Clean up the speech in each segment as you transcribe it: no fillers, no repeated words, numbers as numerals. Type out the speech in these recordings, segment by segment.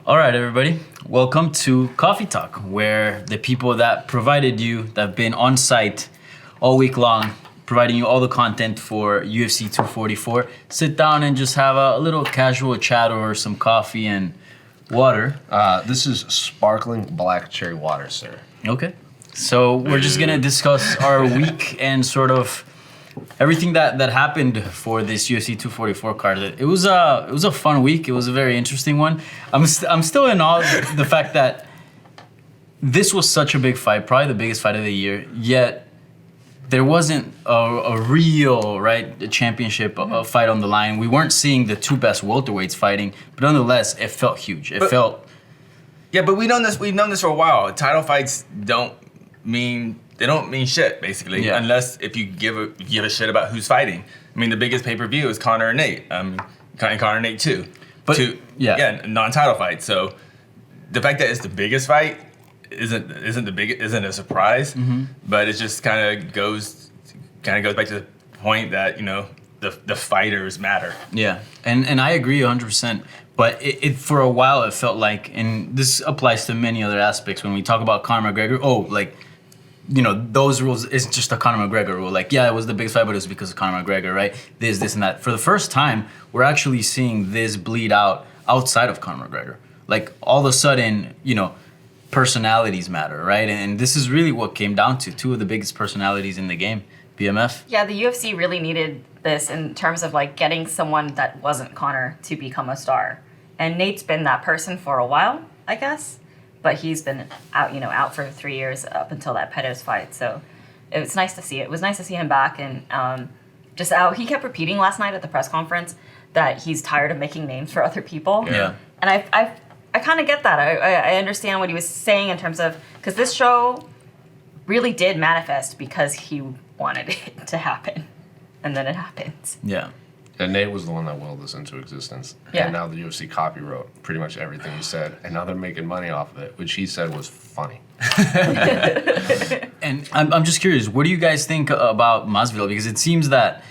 All right, everybody. Welcome to Coffee Talk, where the people that provided you, that have been on site all week long, providing you all the content for UFC 244, sit down and just have a little casual chat over some coffee and water. This is sparkling black cherry water, sir. Okay. So we're just going to discuss our week and sort of everything that happened for this UFC 244 card. It was a fun week. It was a very interesting one. I'm still in awe of the fact that this was such a big fight, probably the biggest fight of the year, yet there wasn't a real, a championship a fight on the line. We weren't seeing the two best welterweights fighting, but nonetheless, it felt huge. Yeah, but we've known this for a while. Title fights don't mean shit, basically, unless if you give a shit about who's fighting. I mean, the biggest pay-per-view is Conor and Nate. Conor and Nate 2. But non-title fight. So the fact that it's the biggest fight isn't a surprise. Mm-hmm. But it just kind of goes back to the point that the fighters matter. Yeah, and I agree 100%. But it for a while it felt like, and this applies to many other aspects when we talk about Conor McGregor. Those rules, it's just a Conor McGregor rule. It was the biggest fight, but it was because of Conor McGregor, right? This, and that. For the first time, we're actually seeing this bleed out outside of Conor McGregor. All of a sudden, personalities matter, right? And this is really what came down to. Two of the biggest personalities in the game, BMF. Yeah, the UFC really needed this in terms of getting someone that wasn't Conor to become a star. And Nate's been that person for a while, I guess. But he's been out for 3 years up until that Pettis fight. So it was nice to see it. It was nice to see him back and just out. He kept repeating last night at the press conference that he's tired of making names for other people. Yeah. And I kind of get that. I understand what he was saying in terms of, because this show really did manifest because he wanted it to happen. And then it happens. Yeah. And Nate was the one that willed this into existence. Yeah. And now the UFC copywrote pretty much everything he said. And now they're making money off of it, which he said was funny. And I'm just curious, what do you guys think about Masvidal? Because it seems that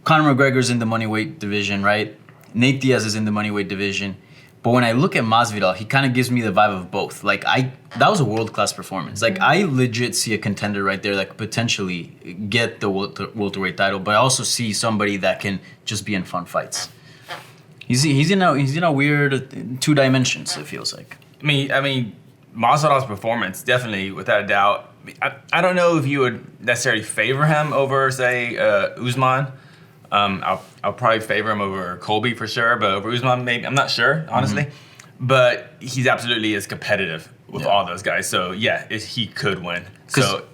Conor McGregor's in the money-weight division, right? Nate Diaz is in the money-weight division. But when I look at Masvidal, he kind of gives me the vibe of both. That was a world-class performance. I legit see a contender right there that could potentially get the welterweight title, but I also see somebody that can just be in fun fights. He's in a weird two dimensions, it feels like. I mean, Masvidal's performance, definitely, without a doubt. I don't know if you would necessarily favor him over, say, Usman. I'll probably favor him over Colby for sure, but over Usman, maybe. I'm not sure, honestly. Mm-hmm. But he's absolutely as competitive with all those guys. So yeah, he could win. So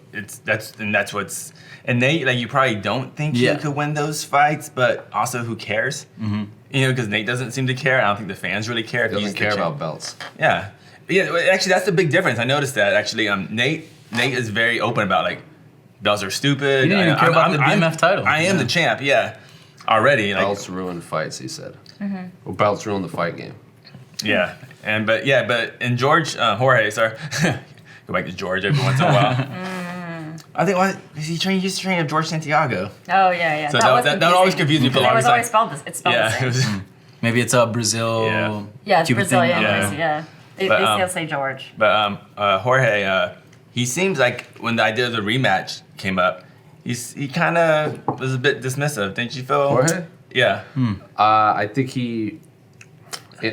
that's what's. And Nate, you probably don't think he could win those fights, but also who cares? Mm-hmm. Because Nate doesn't seem to care. I don't think the fans really care. He doesn't care about belts. Yeah. Actually, that's the big difference. I noticed that actually. Nate is very open about belts are stupid. He didn't even care about the BMF title. I am the champ. Yeah. Already. Belts ruin fights, he said. Mm-hmm. Well, belts ruin the fight game. Yeah. And George, Jorge, sorry. Go back to George every once in a while. I think he used to train with George Santiago. Oh, yeah. So that always confused me for a long time. It was always spelled the same. Maybe it's a Brazil. Yeah, it's Cuban Brazilian. thing. Yeah. They still say George. But Jorge, he seems like when the idea of the rematch came up, he kind of was a bit dismissive. Didn't you feel? Jorge? Yeah. I think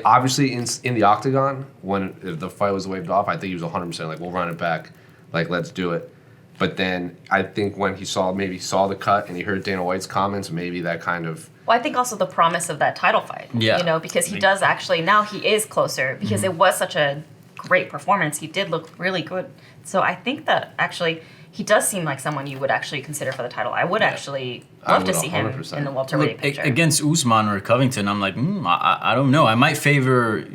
obviously in the octagon, when the fight was waved off, I think he was 100% we'll run it back. Let's do it. But then I think when he saw the cut and he heard Dana White's comments, maybe that kind of... Well, I think also the promise of that title fight. Yeah. Because he does actually, now he is closer because it was such a great performance. He did look really good. So I think that actually... He does seem like someone you would actually consider for the title. I would actually love to see 100%. Him in the welterweight picture. Against Usman or Covington, I'm I don't know. I might favor,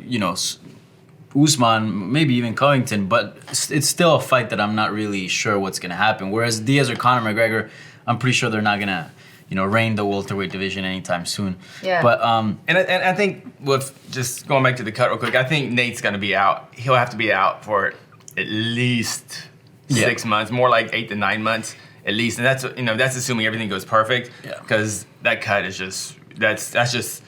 Usman, maybe even Covington, but it's still a fight that I'm not really sure what's going to happen. Whereas Diaz or Conor McGregor, I'm pretty sure they're not going to, reign the welterweight division anytime soon. Yeah. But and I think with just going back to the cut real quick, I think Nate's going to be out. He'll have to be out for at least 6 months, more like 8 to 9 months at least, and that's assuming everything goes perfect. Yeah. Because that cut is just that's just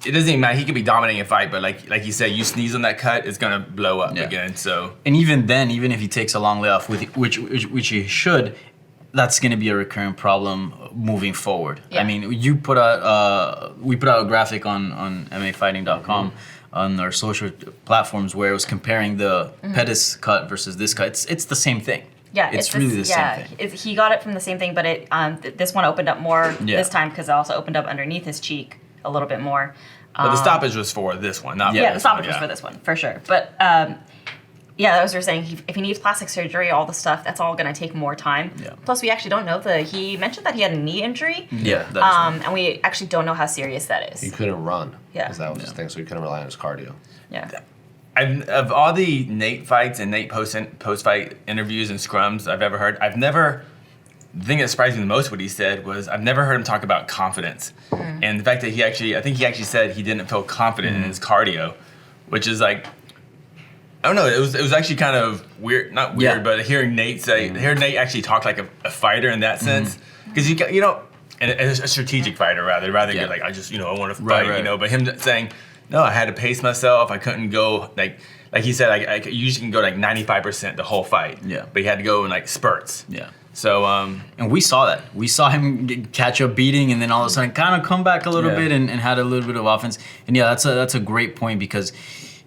it doesn't even matter. He could be dominating a fight, but like you said, you sneeze on that cut, it's gonna blow up again. So and even then, even if he takes a long layoff, which he should, that's going to be a recurring problem moving forward. Yeah. I mean, we put out a graphic on MMAfighting.com on our social platforms where it was comparing the Pettis cut versus this cut. It's the same thing. Yeah, it's really the same thing. He got it from the same thing, but it this one opened up more this time because it also opened up underneath his cheek a little bit more. but the stoppage was for this one, not for Yeah, the this stoppage one, was for this one, for sure. But yeah, as we were saying, if he needs plastic surgery, all the stuff, that's all going to take more time. Yeah. Plus, we actually don't know he mentioned that he had a knee injury. Yeah, that is And we actually don't know how serious that is. He couldn't run. Yeah. Because that was his thing, so he couldn't rely on his cardio. Yeah. Of all the Nate fights and Nate post-fight interviews and scrums I've ever heard, the thing that surprised me the most what he said was I've never heard him talk about confidence. And the fact that I think he actually said he didn't feel confident in his cardio, which is like, I don't know, it was actually kind of weird, not weird, but hearing Nate Nate actually talk like a fighter in that sense. Because you know, and a strategic fighter rather get like, I want to fight, Right. But him saying, no, I had to pace myself. I couldn't go like he said. I usually can go like 95% the whole fight. Yeah. But he had to go in like spurts. Yeah. So and we saw that. We saw him catch a beating and then all of a sudden kind of come back a little bit and had a little bit of offense. And yeah, that's a great point because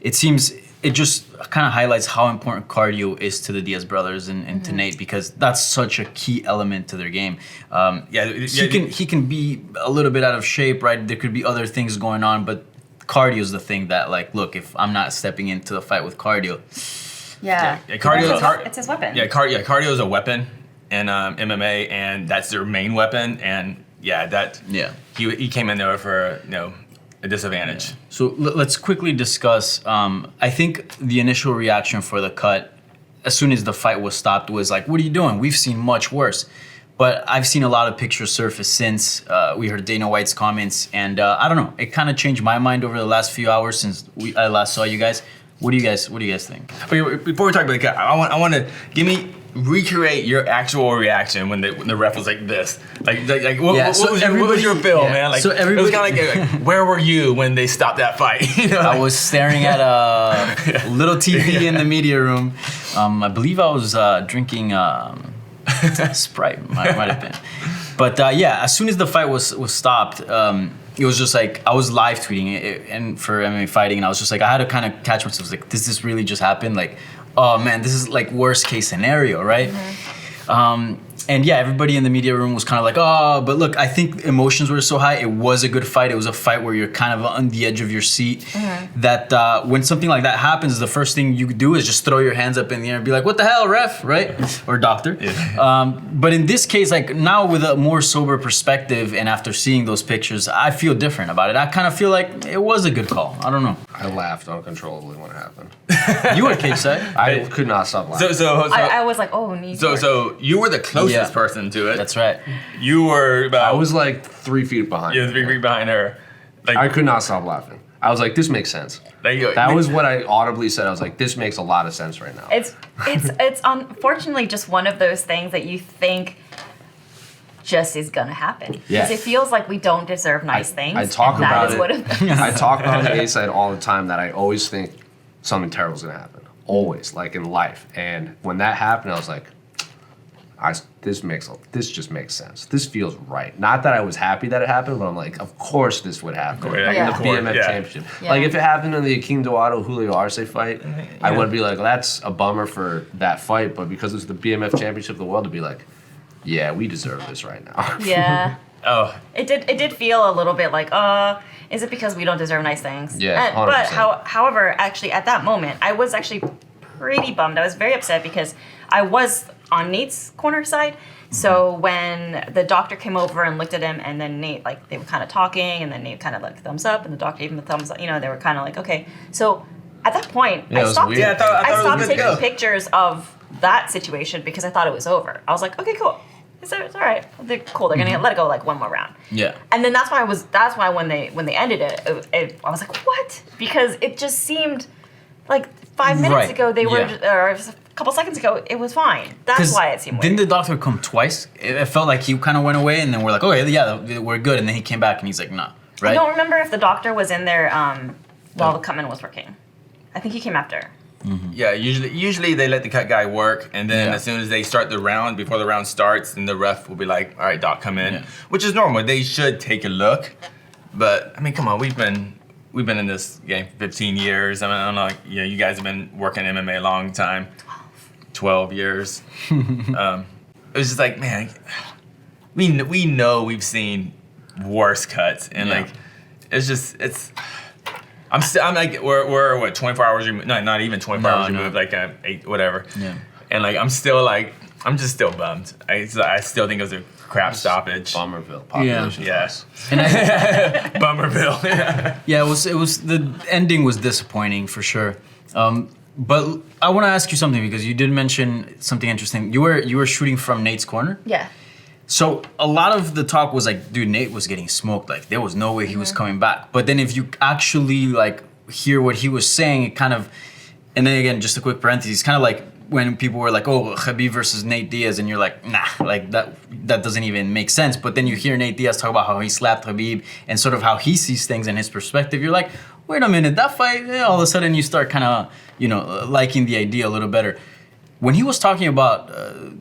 it seems it just kind of highlights how important cardio is to the Diaz brothers and to Nate because that's such a key element to their game. He can be a little bit out of shape, right? There could be other things going on, but cardio is the thing that, like, look, if I'm not stepping into the fight with cardio. Yeah. Cardio. It's his weapon. Yeah, cardio is a weapon in MMA, and that's their main weapon. And he came in there for a disadvantage. So let's quickly discuss. I think the initial reaction for the cut, as soon as the fight was stopped, was like, "What are you doing? We've seen much worse." But I've seen a lot of pictures surface since we heard Dana White's comments, and I don't know. It kind of changed my mind over the last few hours since I last saw you guys. What do you guys think? Okay, before we talk about the cut, I want to recreate your actual reaction when the ref was like this. What was your feel, man? Like, so everybody, it was kind of like, where were you when they stopped that fight? I was staring at a little TV in the media room. I believe I was drinking Sprite, might have been. But as soon as the fight was stopped, it was just like I was live tweeting it and for MMA Fighting, and I was just like I had to kind of catch myself. I was like, does this really just happen? Like, oh man, this is like worst case scenario, right? And everybody in the media room was kind of like, oh, but look, I think emotions were so high. It was a good fight. It was a fight where you're kind of on the edge of your seat. That when something like that happens, the first thing you do is just throw your hands up in the air and be like, what the hell, ref, right? Or doctor. But in this case, like now with a more sober perspective and after seeing those pictures, I feel different about it. I kind of feel like it was a good call. I don't know. I laughed uncontrollably when it happened. You were cage side. I could not stop laughing. I was like, oh, So you were the closest person to it. That's right. You were about. I was like 3 feet behind. Yeah, 3 feet behind her. Like, I could not stop laughing. I was like, this makes sense. That was what I audibly said. I was like, this makes a lot of sense right now. It's unfortunately just one of those things that you think just is gonna happen. Because it feels like we don't deserve nice things. I talk about it. What I talk about the A side all the time that I always think something terrible is gonna happen. Always, like in life. And when that happened, I was like, this just makes sense. This feels right. Not that I was happy that it happened, but I'm like, of course this would happen. Like in the BMF championship. Yeah. Like if it happened in the Akeem Dawodu Julio Arce fight, I would be like, well, that's a bummer for that fight. But because it's the BMF championship of the world, to be like, yeah, we deserve this right now. Yeah. Oh. It did feel a little bit like, is it because we don't deserve nice things? Yeah, 100%. But however, actually at that moment, I was actually pretty bummed. I was very upset because I was on Nate's corner side. So when the doctor came over and looked at him, and then Nate, like, they were kind of talking, and then Nate kind of like thumbs up, and the doctor gave him the thumbs up. You know, they were kind of like, okay. So at that point, I stopped. Weird. I stopped taking pictures of that situation because I thought it was over. I was like, okay, cool. It's all right. They're cool. They're gonna let it go like one more round. Yeah. And then that's why when they ended it, I was like, what? Because it just seemed like 5 minutes ago they were, or a couple seconds ago, it was fine. That's why it seemed weird. Didn't the doctor come twice? It felt like he kind of went away, and then we're like, okay, yeah, we're good. And then he came back, and he's like, nah. right? I don't remember if the doctor was in there while the cutman was working. I think he came after. Yeah, usually they let the cut guy work, and then Yeah. as soon as they start the round, before the round starts, then the ref will be like, "All right, doc, come in," Yeah. which is normal. They should take a look, but I mean, come on, we've been in this game for 15 years. I mean, I don't know, you guys have been working MMA a long time, 12 years. It was just like, man, we know we've seen worse cuts, and Yeah. like, it's. I'm like we're what 24 hours removed, not even 24 hours removed, like 8 whatever. Yeah. And like I'm just still bummed. I still think it was a crap stoppage. Bummerville population. Yes. And Bummerville. Yeah. yeah, it was the ending was disappointing for sure. But I want to ask you something because you did mention something interesting. You were shooting from Nate's corner. Yeah. So a lot of the talk was like, dude, Nate was getting smoked. Like there was no way he was coming back. But then if you actually like hear what he was saying, it kind of, and then again, just a quick parenthesis, kind of like when people were like, oh, Khabib versus Nate Diaz, and you're like, nah, like that doesn't even make sense. But then you hear Nate Diaz talk about how he slapped Khabib and sort of how he sees things and his perspective. You're like, wait a minute, that fight, all of a sudden you start kind of, liking the idea a little better. When he was talking about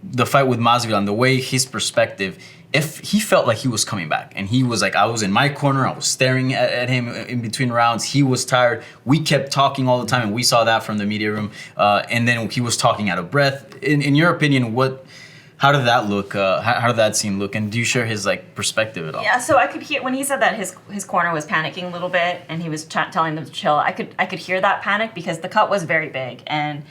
the fight with Masvidal and the way his perspective, if he felt like he was coming back and he was like, I was in my corner, I was staring at him in between rounds, he was tired, we kept talking all the time and we saw that from the media room, and then he was talking out of breath. In your opinion, how did that look? How did that scene look? And do you share his like perspective at all? Yeah, so I could hear when he said that his corner was panicking a little bit, and he was telling them to chill. I could hear that panic because the cut was very big, and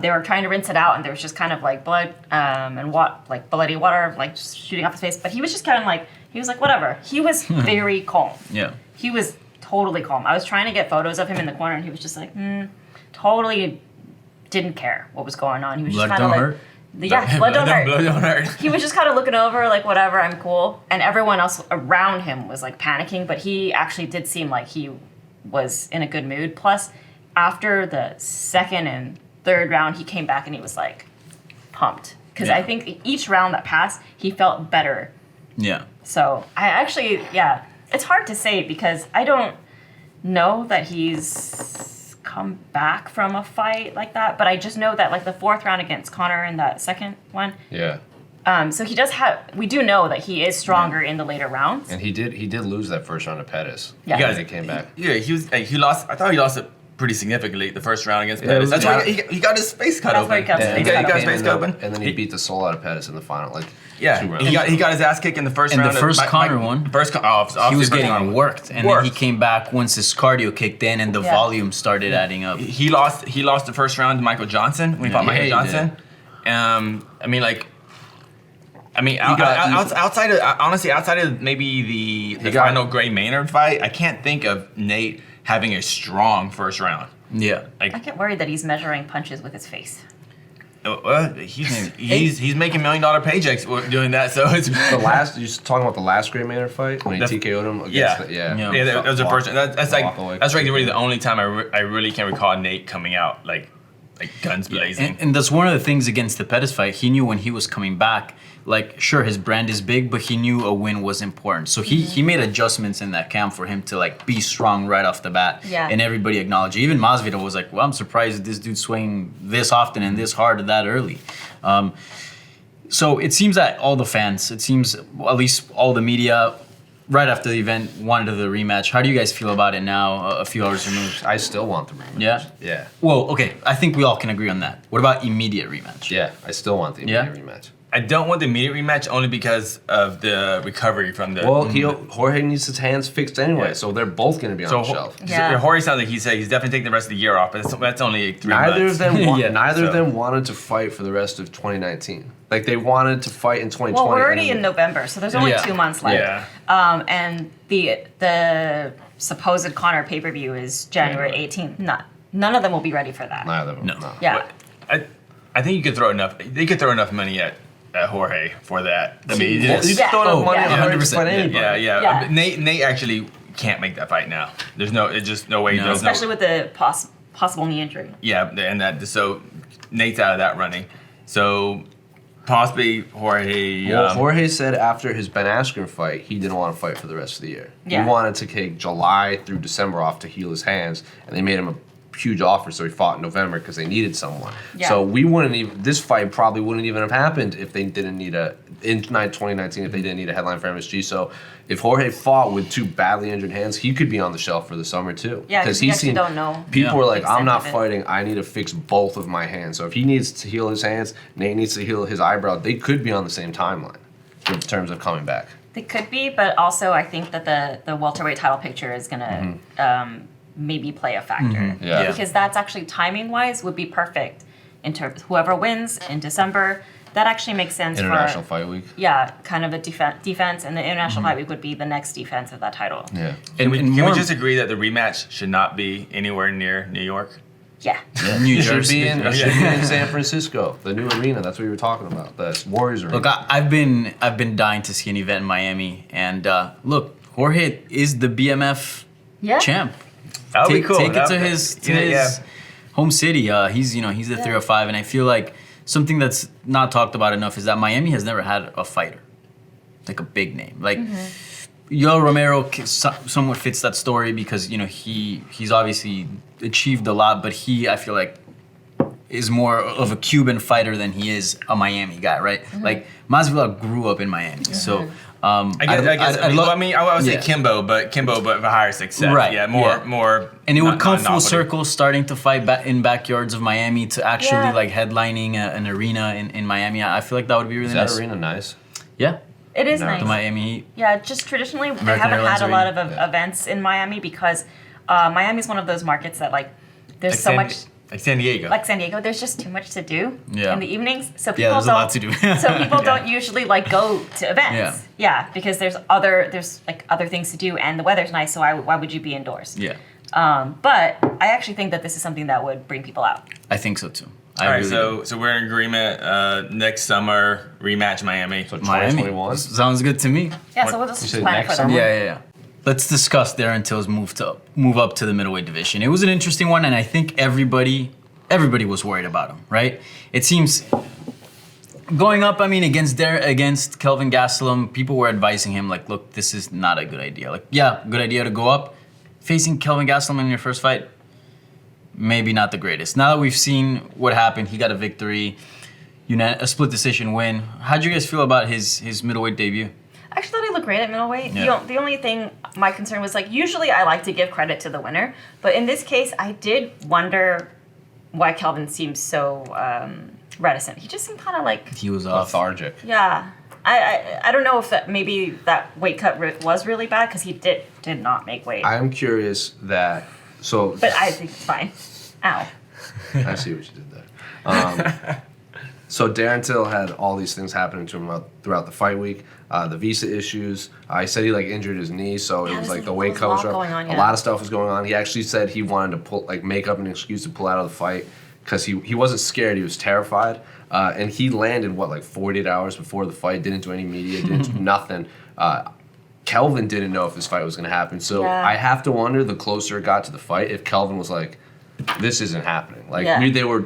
they were trying to rinse it out, and there was just kind of like blood and like bloody water like just shooting off his face. But he was just kind of like whatever. He was very calm. Yeah. He was totally calm. I was trying to get photos of him in the corner, and he was just like totally didn't care what was going on. He was Blood just kind of don't like. hurt? Yeah, blood don't hurt. Blood don't hurt. He was just kind of looking over, like, whatever, I'm cool. And everyone else around him was, like, panicking, but he actually did seem like he was in a good mood. Plus, after the second and third round, he came back and he was, like, pumped. Because I think each round that passed, he felt better. Yeah. So, I actually, it's hard to say because I don't know that he's come back from a fight like that, but I just know that like the fourth round against Conor and that second one. Yeah. So he does we do know that he is stronger in the later rounds. And he did lose that first round to Pettis. Yeah. You guys- He came back. Yeah, he lost. I thought he lost it pretty significantly the first round against Yeah, Pettis. That's why yeah. he got his space cut That's open. why he got his Yeah, space he cut got his Came space in cut open. and then he beat the soul out of Pettis in the final, like 2 Yeah, rounds. he got his ass kicked in the first And round. the first Conor one, First, he was getting worked, and then he came back once his cardio kicked in and the Yeah. volume started adding up. He lost the first round to Michael Johnson when he fought Yeah, Michael he Johnson. got outside of maybe the got- final Gray Maynard fight, I can't think of Nate having a strong first round. Yeah. I get worried that he's measuring punches with his face. He's making $1 million paychecks doing that, so it's The last, you talking about the last Gray Maynard fight when he The- TKO'd him against Yeah. Yeah. Yeah, that was the first. That's walk away. like really the only time I really can recall Nate coming out like guns blazing. And that's one of the things against the Pettis fight. He knew when he was coming back, like, sure, his brand is big, but he knew a win was important. So he made adjustments in that camp for him to, like, be strong right off the bat. Yeah. And everybody acknowledged it. Even Masvidal was like, well, I'm surprised that this dude's swinging this often and this hard that early. So it seems that all the fans, at least all the media, right after the event, wanted the rematch. How do you guys feel about it now, a few hours removed? I still want the rematch. Yeah? Yeah. Well, okay, I think we all can agree on that. What about immediate rematch? Yeah, I still want the immediate rematch. I don't want the immediate rematch only because of the recovery from the. Well, Jorge needs his hands fixed anyway, Yeah. so they're both going to be on the shelf. Yeah. Jorge sounds like he said he's definitely taking the rest of the year off, but that's only 3 months. Neither of them, Yeah. neither of So- them wanted to fight for the rest of 2019. Like they wanted to fight in 2020. Well, we're already and in then- November, so there's only Yeah. 2 months left. Yeah. And the supposed Conor pay-per-view is January 18th. None of them will be ready for that. Neither of them. No. Yeah. But I think you could throw enough. They could throw enough money at Jorge for that. I mean, Well, you it's- can throw enough Oh, money yeah. on Jorge to 100%. fight anybody. yeah. Yeah. Nate actually can't make that fight now. There's just no way. No. There's Especially with the possible knee injury. Yeah, and that so Nate's out of that running. So possibly Jorge. Well, Jorge said after his Ben Askren fight, he didn't want to fight for the rest of the year. Yeah. He wanted to take July through December off to heal his hands, and they made him a huge offer, so he fought in November because they needed someone. Yeah. So this fight probably wouldn't even have happened if they didn't need in 2019 if they didn't need a headline for MSG. So if Jorge fought with two badly injured hands, he could be on the shelf for the summer too. Yeah, because we actually don't know. People were like, the I'm extent not of it. fighting. I need to fix both of my hands. So if he needs to heal his hands, Nate needs to heal his eyebrow. They could be on the same timeline in terms of coming back. They could be, but also I think that the welterweight title picture is gonna maybe play a factor. Yeah. Because that's actually timing wise would be perfect in terms whoever wins in December. That actually makes sense International for Fight Week. kind of a defense, and the International Fight Week would be the next defense of that title. Yeah. Can we more- just agree that the rematch should not be anywhere near New York? Yeah. New It should Jersey. be in San Francisco, the new arena. That's what we were talking about. The Warriors arena. Look, I've been dying to see an event in Miami, and look, Jorge is the BMF Yeah. champ. That would be cool. Take it That to would- his yeah. home city. He's the 305, and I feel like something that's not talked about enough is that Miami has never had a fighter, like a big name. Like Yoel Romero somewhat fits that story because he's obviously achieved a lot, but I feel like is more of a Cuban fighter than he is a Miami guy, right? Like Masvidal grew up in Miami, so. I guess. I would say yeah. Kimbo, but for higher success. Right, Yeah, yeah. more. And it would come full non-novelty. circle, starting to fight in backyards of Miami to actually Yeah. like headlining an arena in Miami. I feel like that would be really Is that nice. arena nice? Yeah, It is No. nice. the Miami Heat. Yeah, just traditionally they American haven't Airlines had a lot of Arena. Yeah. events in Miami because Miami's one of those markets that like there's Like so much. like San Diego. Like San Diego, there's just too much to do Yeah. in the evenings. So people Yeah, there's a don't, lot to do. so people don't usually like go to events. Yeah, because there's other things to do and the weather's nice. So why would you be indoors? Yeah, But I actually think that this is something that would bring people out. I think so too. All right, really do. so we're in agreement. Next summer rematch Miami. So Miami 2021. sounds good to me. Yeah, What- so we'll you just said plan next for them. summer? Yeah. Let's discuss Darren Till's move up to the middleweight division. It was an interesting one, and I think everybody was worried about him, right? It seems going up, against Kelvin Gastelum, people were advising him like, look, this is not a good idea. Like, yeah, good idea to go up. Facing Kelvin Gastelum in your first fight, maybe not the greatest. Now that we've seen what happened, he got a victory, a split decision win. How'd you guys feel about his middleweight debut? I actually thought he looked great at middleweight. Yeah. The only thing, my concern was like, usually I like to give credit to the winner, but in this case, I did wonder why Kelvin seemed so reticent. He just seemed kind of like, He was off. Lethargic. yeah. I don't know if maybe that weight cut was really bad because he did not make weight. I'm curious that. So But I think it's fine. Ow. I see what you did there. So Darren Till had all these things happening to him throughout the fight week. The visa issues. He said he injured his knee, so it was there's the a weight cut lot was rough. going on, A yeah. lot of stuff was going on. He actually said he wanted to make up an excuse to pull out of the fight because he wasn't scared. He was terrified, and he landed 48 hours before the fight. Didn't do any media. Didn't do nothing. Kelvin didn't know if this fight was going to happen. So Yeah. I have to wonder the closer it got to the fight if Kelvin was like, this isn't happening. Yeah. They were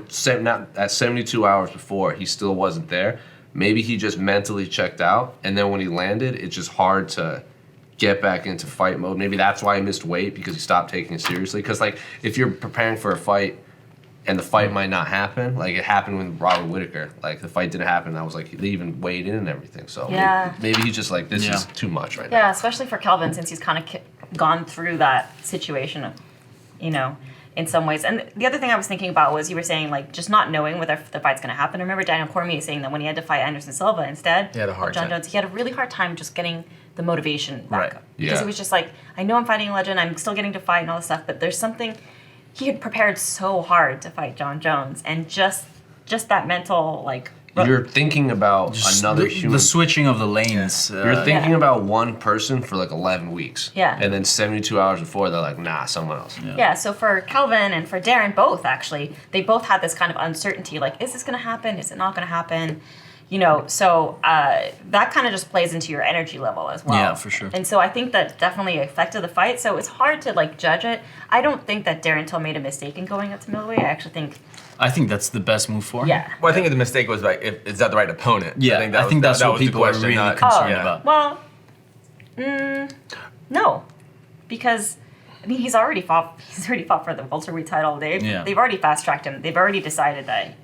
at 72 hours before, he still wasn't there. Maybe he just mentally checked out, and then when he landed, it's just hard to get back into fight mode. Maybe that's why he missed weight, because he stopped taking it seriously. Because if you're preparing for a fight and the fight might not happen, like it happened with Robert Whittaker. Like the fight didn't happen. That was they even weighed in and everything. So Yeah. maybe he's just this Yeah. is too much right now. Yeah, especially for Kelvin since he's kind of gone through that situation, in some ways. And the other thing I was thinking about was you were saying just not knowing whether the fight's going to happen. I remember Daniel Cormier saying that when he had to fight Anderson Silva instead He had a hard of John time. Jones, he had a really hard time just getting the motivation back Right. up. Because Yeah. he was just like, I know I'm fighting a legend, I'm still getting to fight and all this stuff, but there's something, he had prepared so hard to fight John Jones, and just that mental You're thinking about Just another the, human. the switching of the lanes. You're thinking Yeah. about one person for 11 weeks. Yeah. And then 72 hours before, they're like, nah, someone else. Yeah, so for Kelvin and for Darren, both actually, they both had this kind of uncertainty. Is this going to happen? Is it not going to happen? So that kind of just plays into your energy level as well. Yeah, for sure. And so I think that definitely affected the fight. So it's hard to like judge it. I don't think that Darren Till made a mistake in going up to middleweight. I think that's the best move for him. Yeah. Well, I think the mistake was like, is that the right opponent? Yeah, I think that's what people are really concerned about. Well, no, because he's already fought. He's already fought for the welterweight title. They've already fast tracked him. They've already decided that,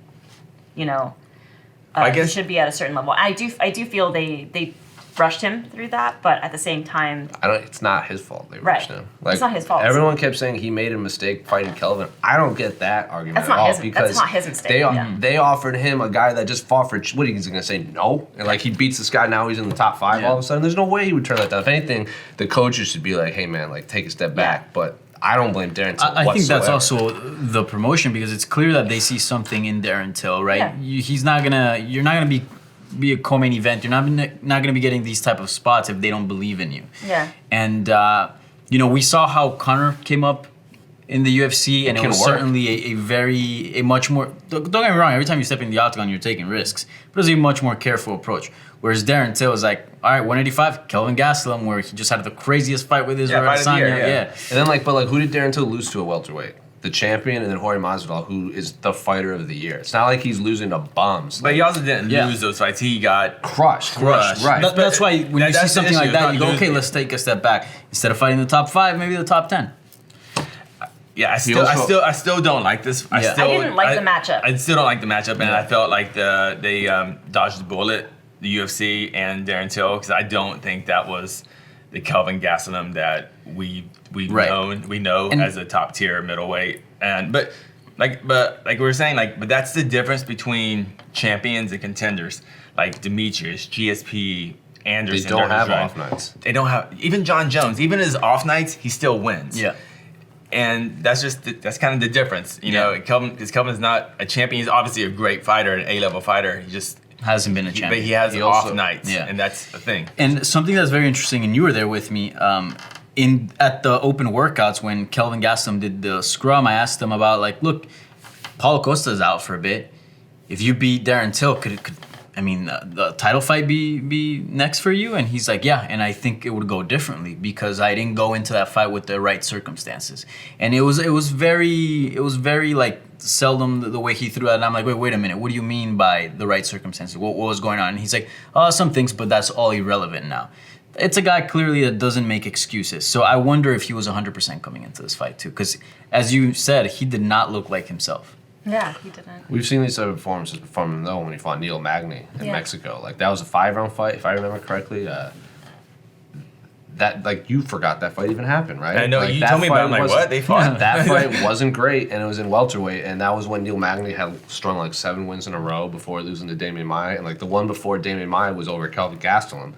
I guess he should be at a certain level. I do feel they rushed him through that, but at the same time, It's not his fault they rushed him. It's not his fault. Everyone kept saying he made a mistake fighting Kelvin. I don't get that argument at all because that's not his mistake. They offered him a guy that just fought for. What he's gonna say no? And like he beats this guy, now he's in the top 5 all of a sudden. There's no way he would turn that down. If anything, the coaches should be like, hey man, like take a step back. But I don't blame Darren Till I think that's also the promotion because it's clear that they see something in Darren Till, right? Yeah. You're not gonna be a co-main event. You're not gonna be getting these type of spots if they don't believe in you. Yeah. And we saw how Conor came up in the UFC, and it was certainly a much more. Don't get me wrong. Every time you step in the octagon, you're taking risks, but it was a much more careful approach. Whereas Darren Till was like, all right, 185, Kelvin Gastelum, where he just had the craziest fight with Israel Adesanya. And then who did Darren Till lose to a welterweight? The champion, and then Jorge Masvidal, who is the fighter of the year. It's not like he's losing to bums. But he also didn't lose those fights. He got crushed. Right. That's why when you see something like that, you go, okay, let's take a step back. Instead of fighting the top 5, maybe the top 10. Yeah, I still don't like this. I didn't like the matchup. I still don't like the matchup, and I felt like they dodged the bullet, the UFC and Darren Till, because I don't think that was the Kelvin Gastelum that we know as a top tier middleweight. But like we were saying, but that's the difference between champions and contenders. Like Demetrius, GSP, Anderson. They don't have off nights. They don't have even John Jones. Even his off nights, he still wins. Yeah. And that's kind of the difference, because Kelvin's not a champion. He's obviously a great fighter, an A-level fighter. He just hasn't been a champion. But he has off nights, and that's the thing. And something that's very interesting, and you were there with me, at the open workouts when Kelvin Gastelum did the scrum, I asked him about look, Paulo Costa's out for a bit. If you beat Darren Till, could the title fight be next for you? And he's like, yeah, and I think it would go differently because I didn't go into that fight with the right circumstances. And it was very seldom the way he threw that. And I'm like, wait a minute, what do you mean by the right circumstances? What was going on? And he's like, some things, but that's all irrelevant now. It's a guy clearly that doesn't make excuses. So I wonder if he was 100% coming into this fight too, because as you said, he did not look like himself. Yeah, he didn't. We've seen these type of performances from him though when he fought Neil Magny in Mexico. That was a 5-round fight, if I remember correctly. That you forgot that fight even happened, right? I know you told me about it. What they fought? That fight wasn't great, and it was in welterweight, and that was when Neil Magny had strung 7 wins in a row before losing to Damian Maia, and the one before Damian Maia was over Kelvin Gastelum.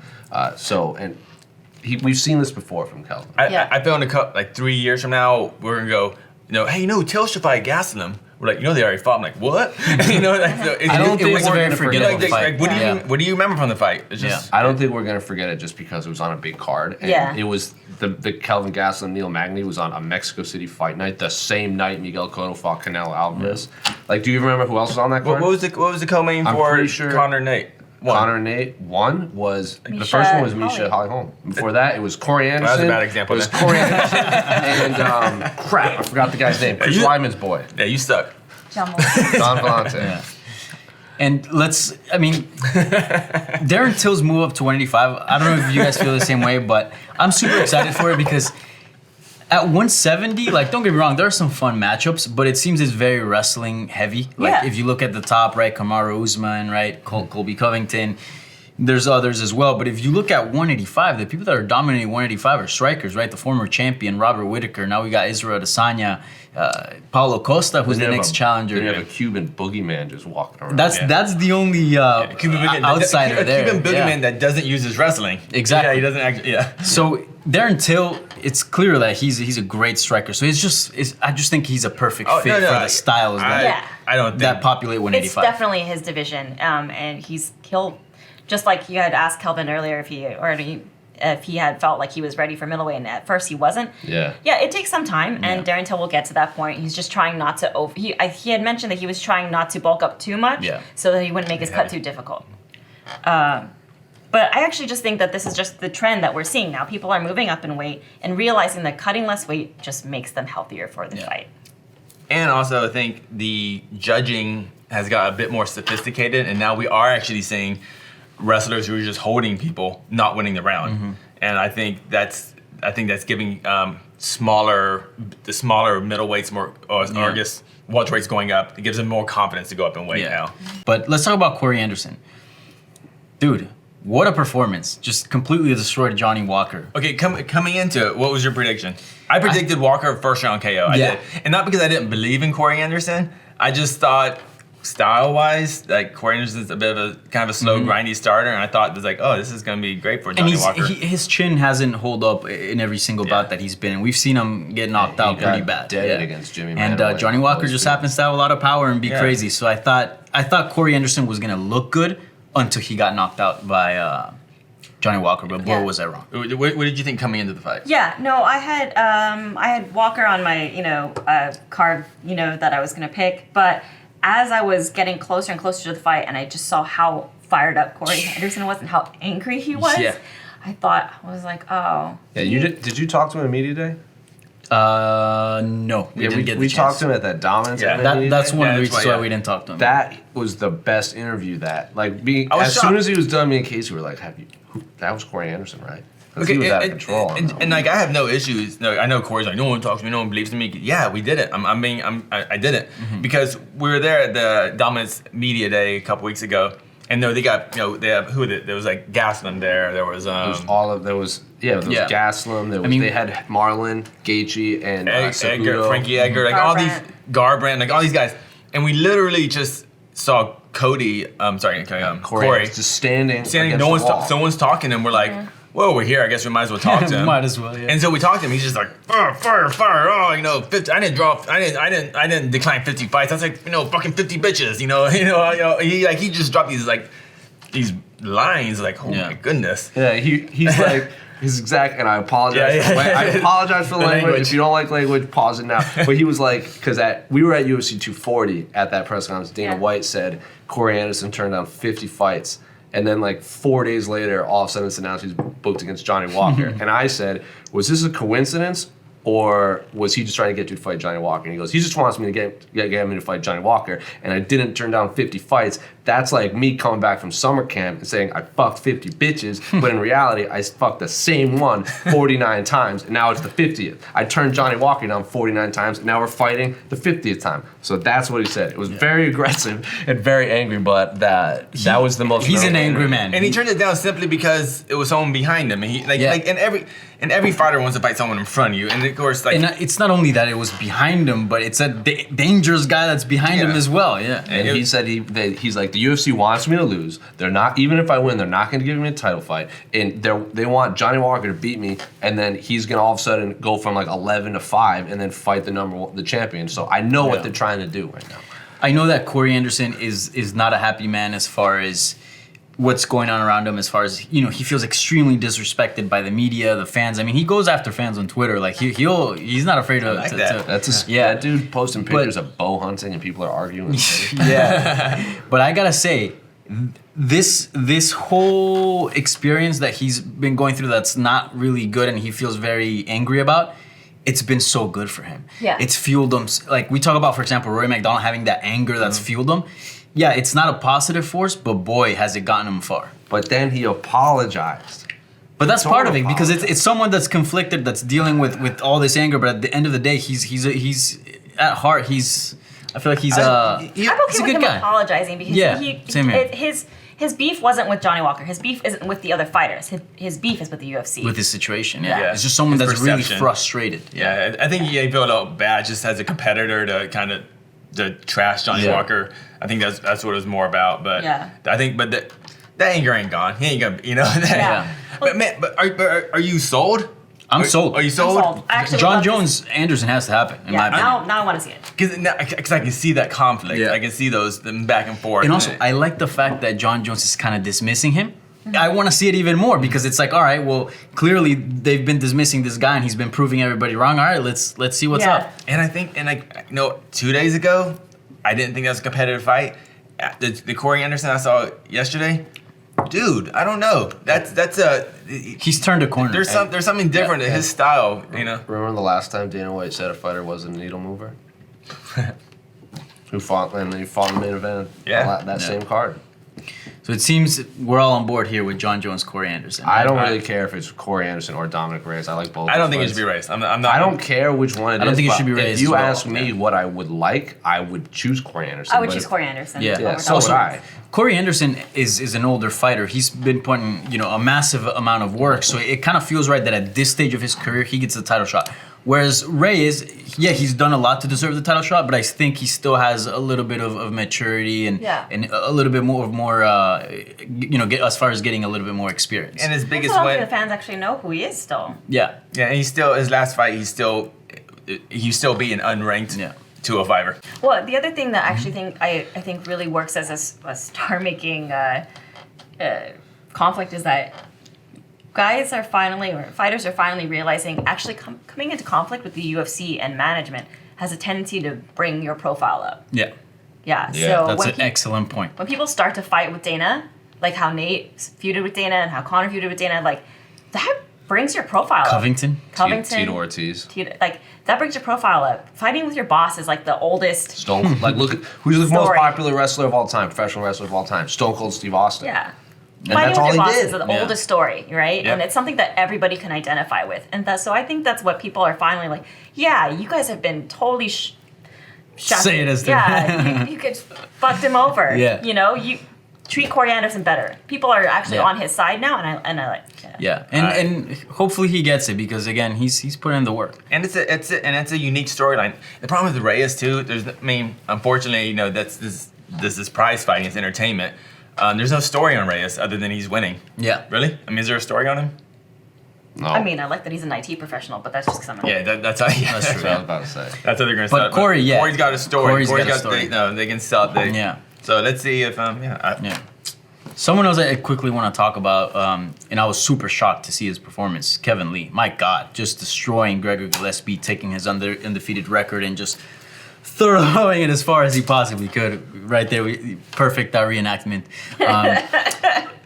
We've seen this before from Kelvin. I feel in a couple 3 years from now we're gonna go, hey, Till should fight Gastelum. We're like, they already fought. I'm like, what? I don't think we're going to forget the fight. What do you remember from the fight? It's just, I don't think we're going to forget it just because it was on a big card. And it was the Kelvin Gastelum, Neil Magny was on a Mexico City fight night, the same night Miguel Cotto fought Canelo Alvarez. Do you remember who else was on that card? What was the co-main for Conor Nate? Conor Nate. One was the first one was Misha Holly Holm. Before that, it was Corey Anderson. That was a bad example. It was Corey Anderson and crap, I forgot the guy's name. Chris Weidman's boy. Yeah, you suck. John Vellante. Yeah. And Darren Till's move up to 185. I don't know if you guys feel the same way, but I'm super excited for it because at 170, don't get me wrong, there are some fun matchups, but it seems it's very wrestling heavy. If you look at the top, right, Kamaru Usman, right, Colby Covington, there's others as well. But if you look at 185, the people that are dominating 185 are strikers, right? The former champion, Robert Whittaker. Now we got Israel Adesanya, Paulo Costa, who's the next challenger. Then you have a Cuban boogeyman just walking around. That's the only outsider there. Cuban boogeyman that doesn't use his wrestling. Exactly. Yeah, he doesn't actually. Yeah. So Darren Till, it's clear that he's a great striker. So I just think he's a perfect fit for the styles I don't think that populate 185. It's definitely his division, and he'll just like you had asked Kelvin earlier if he had felt like he was ready for middleweight, and at first he wasn't. Yeah, it takes some time, and Darren Till will get to that point. He's just trying not to he had mentioned that he was trying not to bulk up too much, so that he wouldn't make his cut too difficult. But I actually just think that this is just the trend that we're seeing now. People are moving up in weight and realizing that cutting less weight just makes them healthier for the fight. And also, I think the judging has got a bit more sophisticated, and now we are actually seeing wrestlers who are just holding people, not winning the round. And I think that's giving the smaller middleweights more, or I guess welterweights going up. It gives them more confidence to go up in weight now. But let's talk about Corey Anderson, dude. What a performance! Just completely destroyed Johnny Walker. Okay, coming into it, what was your prediction? I predicted Walker first round KO. I did, and not because I didn't believe in Corey Anderson. I just thought, style-wise, like Corey Anderson's a bit of a kind of a slow, grindy starter, and I thought it was like, oh, this is going to be great for Johnny Walker. His chin hasn't held up in every single bout that he's been in. We've seen him get knocked out pretty bad. Dead against Jimmy. And Johnny Walker just happens to have a lot of power and be crazy. So I thought Corey Anderson was going to look good until he got knocked out by Johnny Walker. But boy, was I wrong. What did you think coming into the fight? Yeah, no, I had Walker on my card that I was gonna pick, but as I was getting closer and closer to the fight, and I just saw how fired up Corey Anderson was and how angry he was, I was like, oh. Yeah, did you talk to him in media day? No, we didn't get the we chance. talked to him at that Dominance. That's one of the reasons why we didn't talk to him. That was the best interview. As shocked. soon as he was done, me and Casey were like, that was Corey Anderson, right? He was out of control. And like I have no issues. No, I know Corey's like, no one talks to me, no one believes in me. Yeah, we did it. I did it because we were there at the Dominance Media Day a couple weeks ago, and they got there was like Gaslam there. There was Gaslam. They had Marlon, Gaethje, and Edgar, Frankie Edgar, like all these Garbrandt, like all these guys, and we literally just saw Corey just standing. Someone's talking, and we're like, well, we're here. I guess we might as well talk to him. Might as well, yeah. And so we talked to him. He's just like, fire. Oh, 50, I didn't decline 50 fights. That's like, fucking 50 bitches. He just dropped these lines. Like, oh my goodness. Yeah, he's like. His exact, and I apologize. I apologize for the language. If you don't like language, pause it now. But he was like, because we were at UFC 240 at that press conference. Dana White said Corey Anderson turned down 50 fights, and then like 4 days later, all of a sudden it's announced he's booked against Johnny Walker. And I said, was this a coincidence? Or was he just trying to get you to fight Johnny Walker? And he goes, he just wants me to get me to fight Johnny Walker. And I didn't turn down 50 fights. That's like me coming back from summer camp and saying I fucked 50 bitches. But in reality, I fucked the same one 49 times. And now it's the 50th. I turned Johnny Walker down 49 times. And now we're fighting the 50th time. So that's what he said. It was very aggressive and very angry. But that was the most. He's an angry man. And he turned it down simply because it was someone behind him. And and every fighter wants to fight someone in front of you. And of course, like, and it's not only that it was behind him, but it's a dangerous guy that's behind him as well. Yeah. And he said he's like, the UFC wants me to lose. They're not, even if I win, they're not going to give me a title fight. And they want Johnny Walker to beat me, and then he's going to all of a sudden go from like 11 to 5 and then fight the champion. So I know what they're trying to do right now. I know that Corey Anderson is not a happy man as far as what's going on around him, as far as, he feels extremely disrespected by the media, the fans. I mean, he goes after fans on Twitter. Like he's not afraid of that. That dude posting pictures of bow hunting and people are arguing. But I gotta say, this whole experience that he's been going through that's not really good and he feels very angry about, it's been so good for him. Yeah. It's fueled him. Like we talk about, for example, Rory McDonald having that anger that's fueled him. Yeah, it's not a positive force, but boy, has it gotten him far. But then he apologized. But that's part of it, because it's someone that's conflicted, that's dealing with all this anger. But at the end of the day, he's at heart, I feel like he's I'm okay he's a with good him guy. apologizing because same here. his beef wasn't with Johnny Walker. His beef isn't with the other fighters. His beef is with the UFC. With his situation, Yeah. It's just someone His that's really perception. frustrated. Yeah, I think he felt bad just as a competitor to trash Johnny Walker. I think that's what it was more about. But I think, that anger ain't gone. He ain't gonna, But are you sold? I'm sold. Are you sold? I'm sold. I actually John would love Jones Anderson has to happen. In my opinion. now I want to see it. Because I can see that conflict. Yeah. I can see them back and forth. And also, I like the fact that John Jones is kind of dismissing him. I want to see it even more because it's like, all right, well, clearly they've been dismissing this guy and he's been proving everybody wrong. All right, let's see what's up. And I think, 2 days ago, I didn't think that was a competitive fight. The Corey Anderson I saw yesterday, dude, I don't know. He's turned a corner. There's something different in his style, you know. Remember the last time Dana White said a fighter wasn't a needle mover? Who fought and he fought in the main event? Yeah. That same card. So it seems we're all on board here with John Jones, Corey Anderson. I don't really care if it's Corey Anderson or Dominic Reyes. I like both. I don't think it fights. should be Reyes. I'm not. I don't care which one it is. I don't think it but should be Reyes If you as well. ask me what I would like, I would choose Corey Anderson. I would but choose if- Corey Anderson. Yeah. Yeah, over so Dominic would Reyes. I. Corey Anderson is an older fighter. He's been putting, a massive amount of work. So it kind of feels right that at this stage of his career, he gets the title shot. Whereas Reyes, he's done a lot to deserve the title shot, but I think he still has a little bit of maturity and a little bit more get as far as getting a little bit more experience. And his I biggest don't think win. the fans actually know who he is still. Yeah. Yeah, and he's still his last fight. He's still being unranked 205er. Well, the other thing that I actually think really works as a star-making conflict is that fighters are finally realizing actually coming into conflict with the UFC and management has a tendency to bring your profile up. Yeah. Yeah. Yeah, So That's when an excellent point. when people start to fight with Dana, like how Nate feuded with Dana and how Conor feuded with Dana, like that brings your profile Covington. up. Tito Ortiz. Like that brings your profile up. Fighting with your boss is like the oldest. Stone. Like look at who's the most Story. popular wrestler of all time, professional wrestler of all time, Stone Cold Steve Austin. Yeah. And Fighting that's with all your he boss did. is the Yeah. oldest story, right? Yep. And it's something that everybody can identify with. And so I think that's what people are finally like, yeah, you guys have been totally Say it as the- yeah, you could fucked him over. Yeah. You treat Corey Anderson better. People are actually Yeah. on his side now, and I like. Yeah, and hopefully he gets it because again he's put in the work. And it's a unique storyline. The problem with Reyes too, unfortunately, that's this prize fighting, it's entertainment. There's no story on Reyes other than he's winning. Yeah. Really? I mean, is there a story on him? No. I mean, I like that he's an IT professional, but that's just because I'm. Yeah, that's how. Yeah. That's true. That's what I was about to say. That's what they're gonna But sell. Corey, yeah. Corey's got a story. Corey's got a story. They can sell it. Yeah. So let's see if Yeah. Someone else I quickly want to talk about, and I was super shocked to see his performance, Kevin Lee. My God, just destroying Gregor Gillespie, taking his undefeated record and just throwing it as far as he possibly could. Right there, perfect reenactment.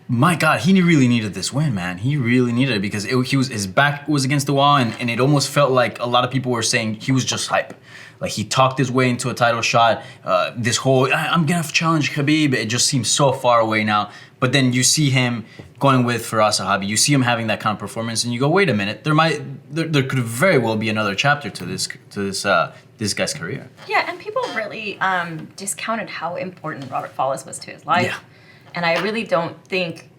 My God, he really needed this win, man. He really needed it because his back was against the wall, and it almost felt like a lot of people were saying he was just hype. Like he talked his way into a title shot. This whole I'm gonna challenge Khabib. It just seems so far away now. But then you see him going with Firas Zahabi. You see him having that kind of performance, and you go, wait a minute. There could very well be another chapter to this guy's career. Yeah, and people really discounted how important Robert Follis was to his life. Yeah. And I really don't think.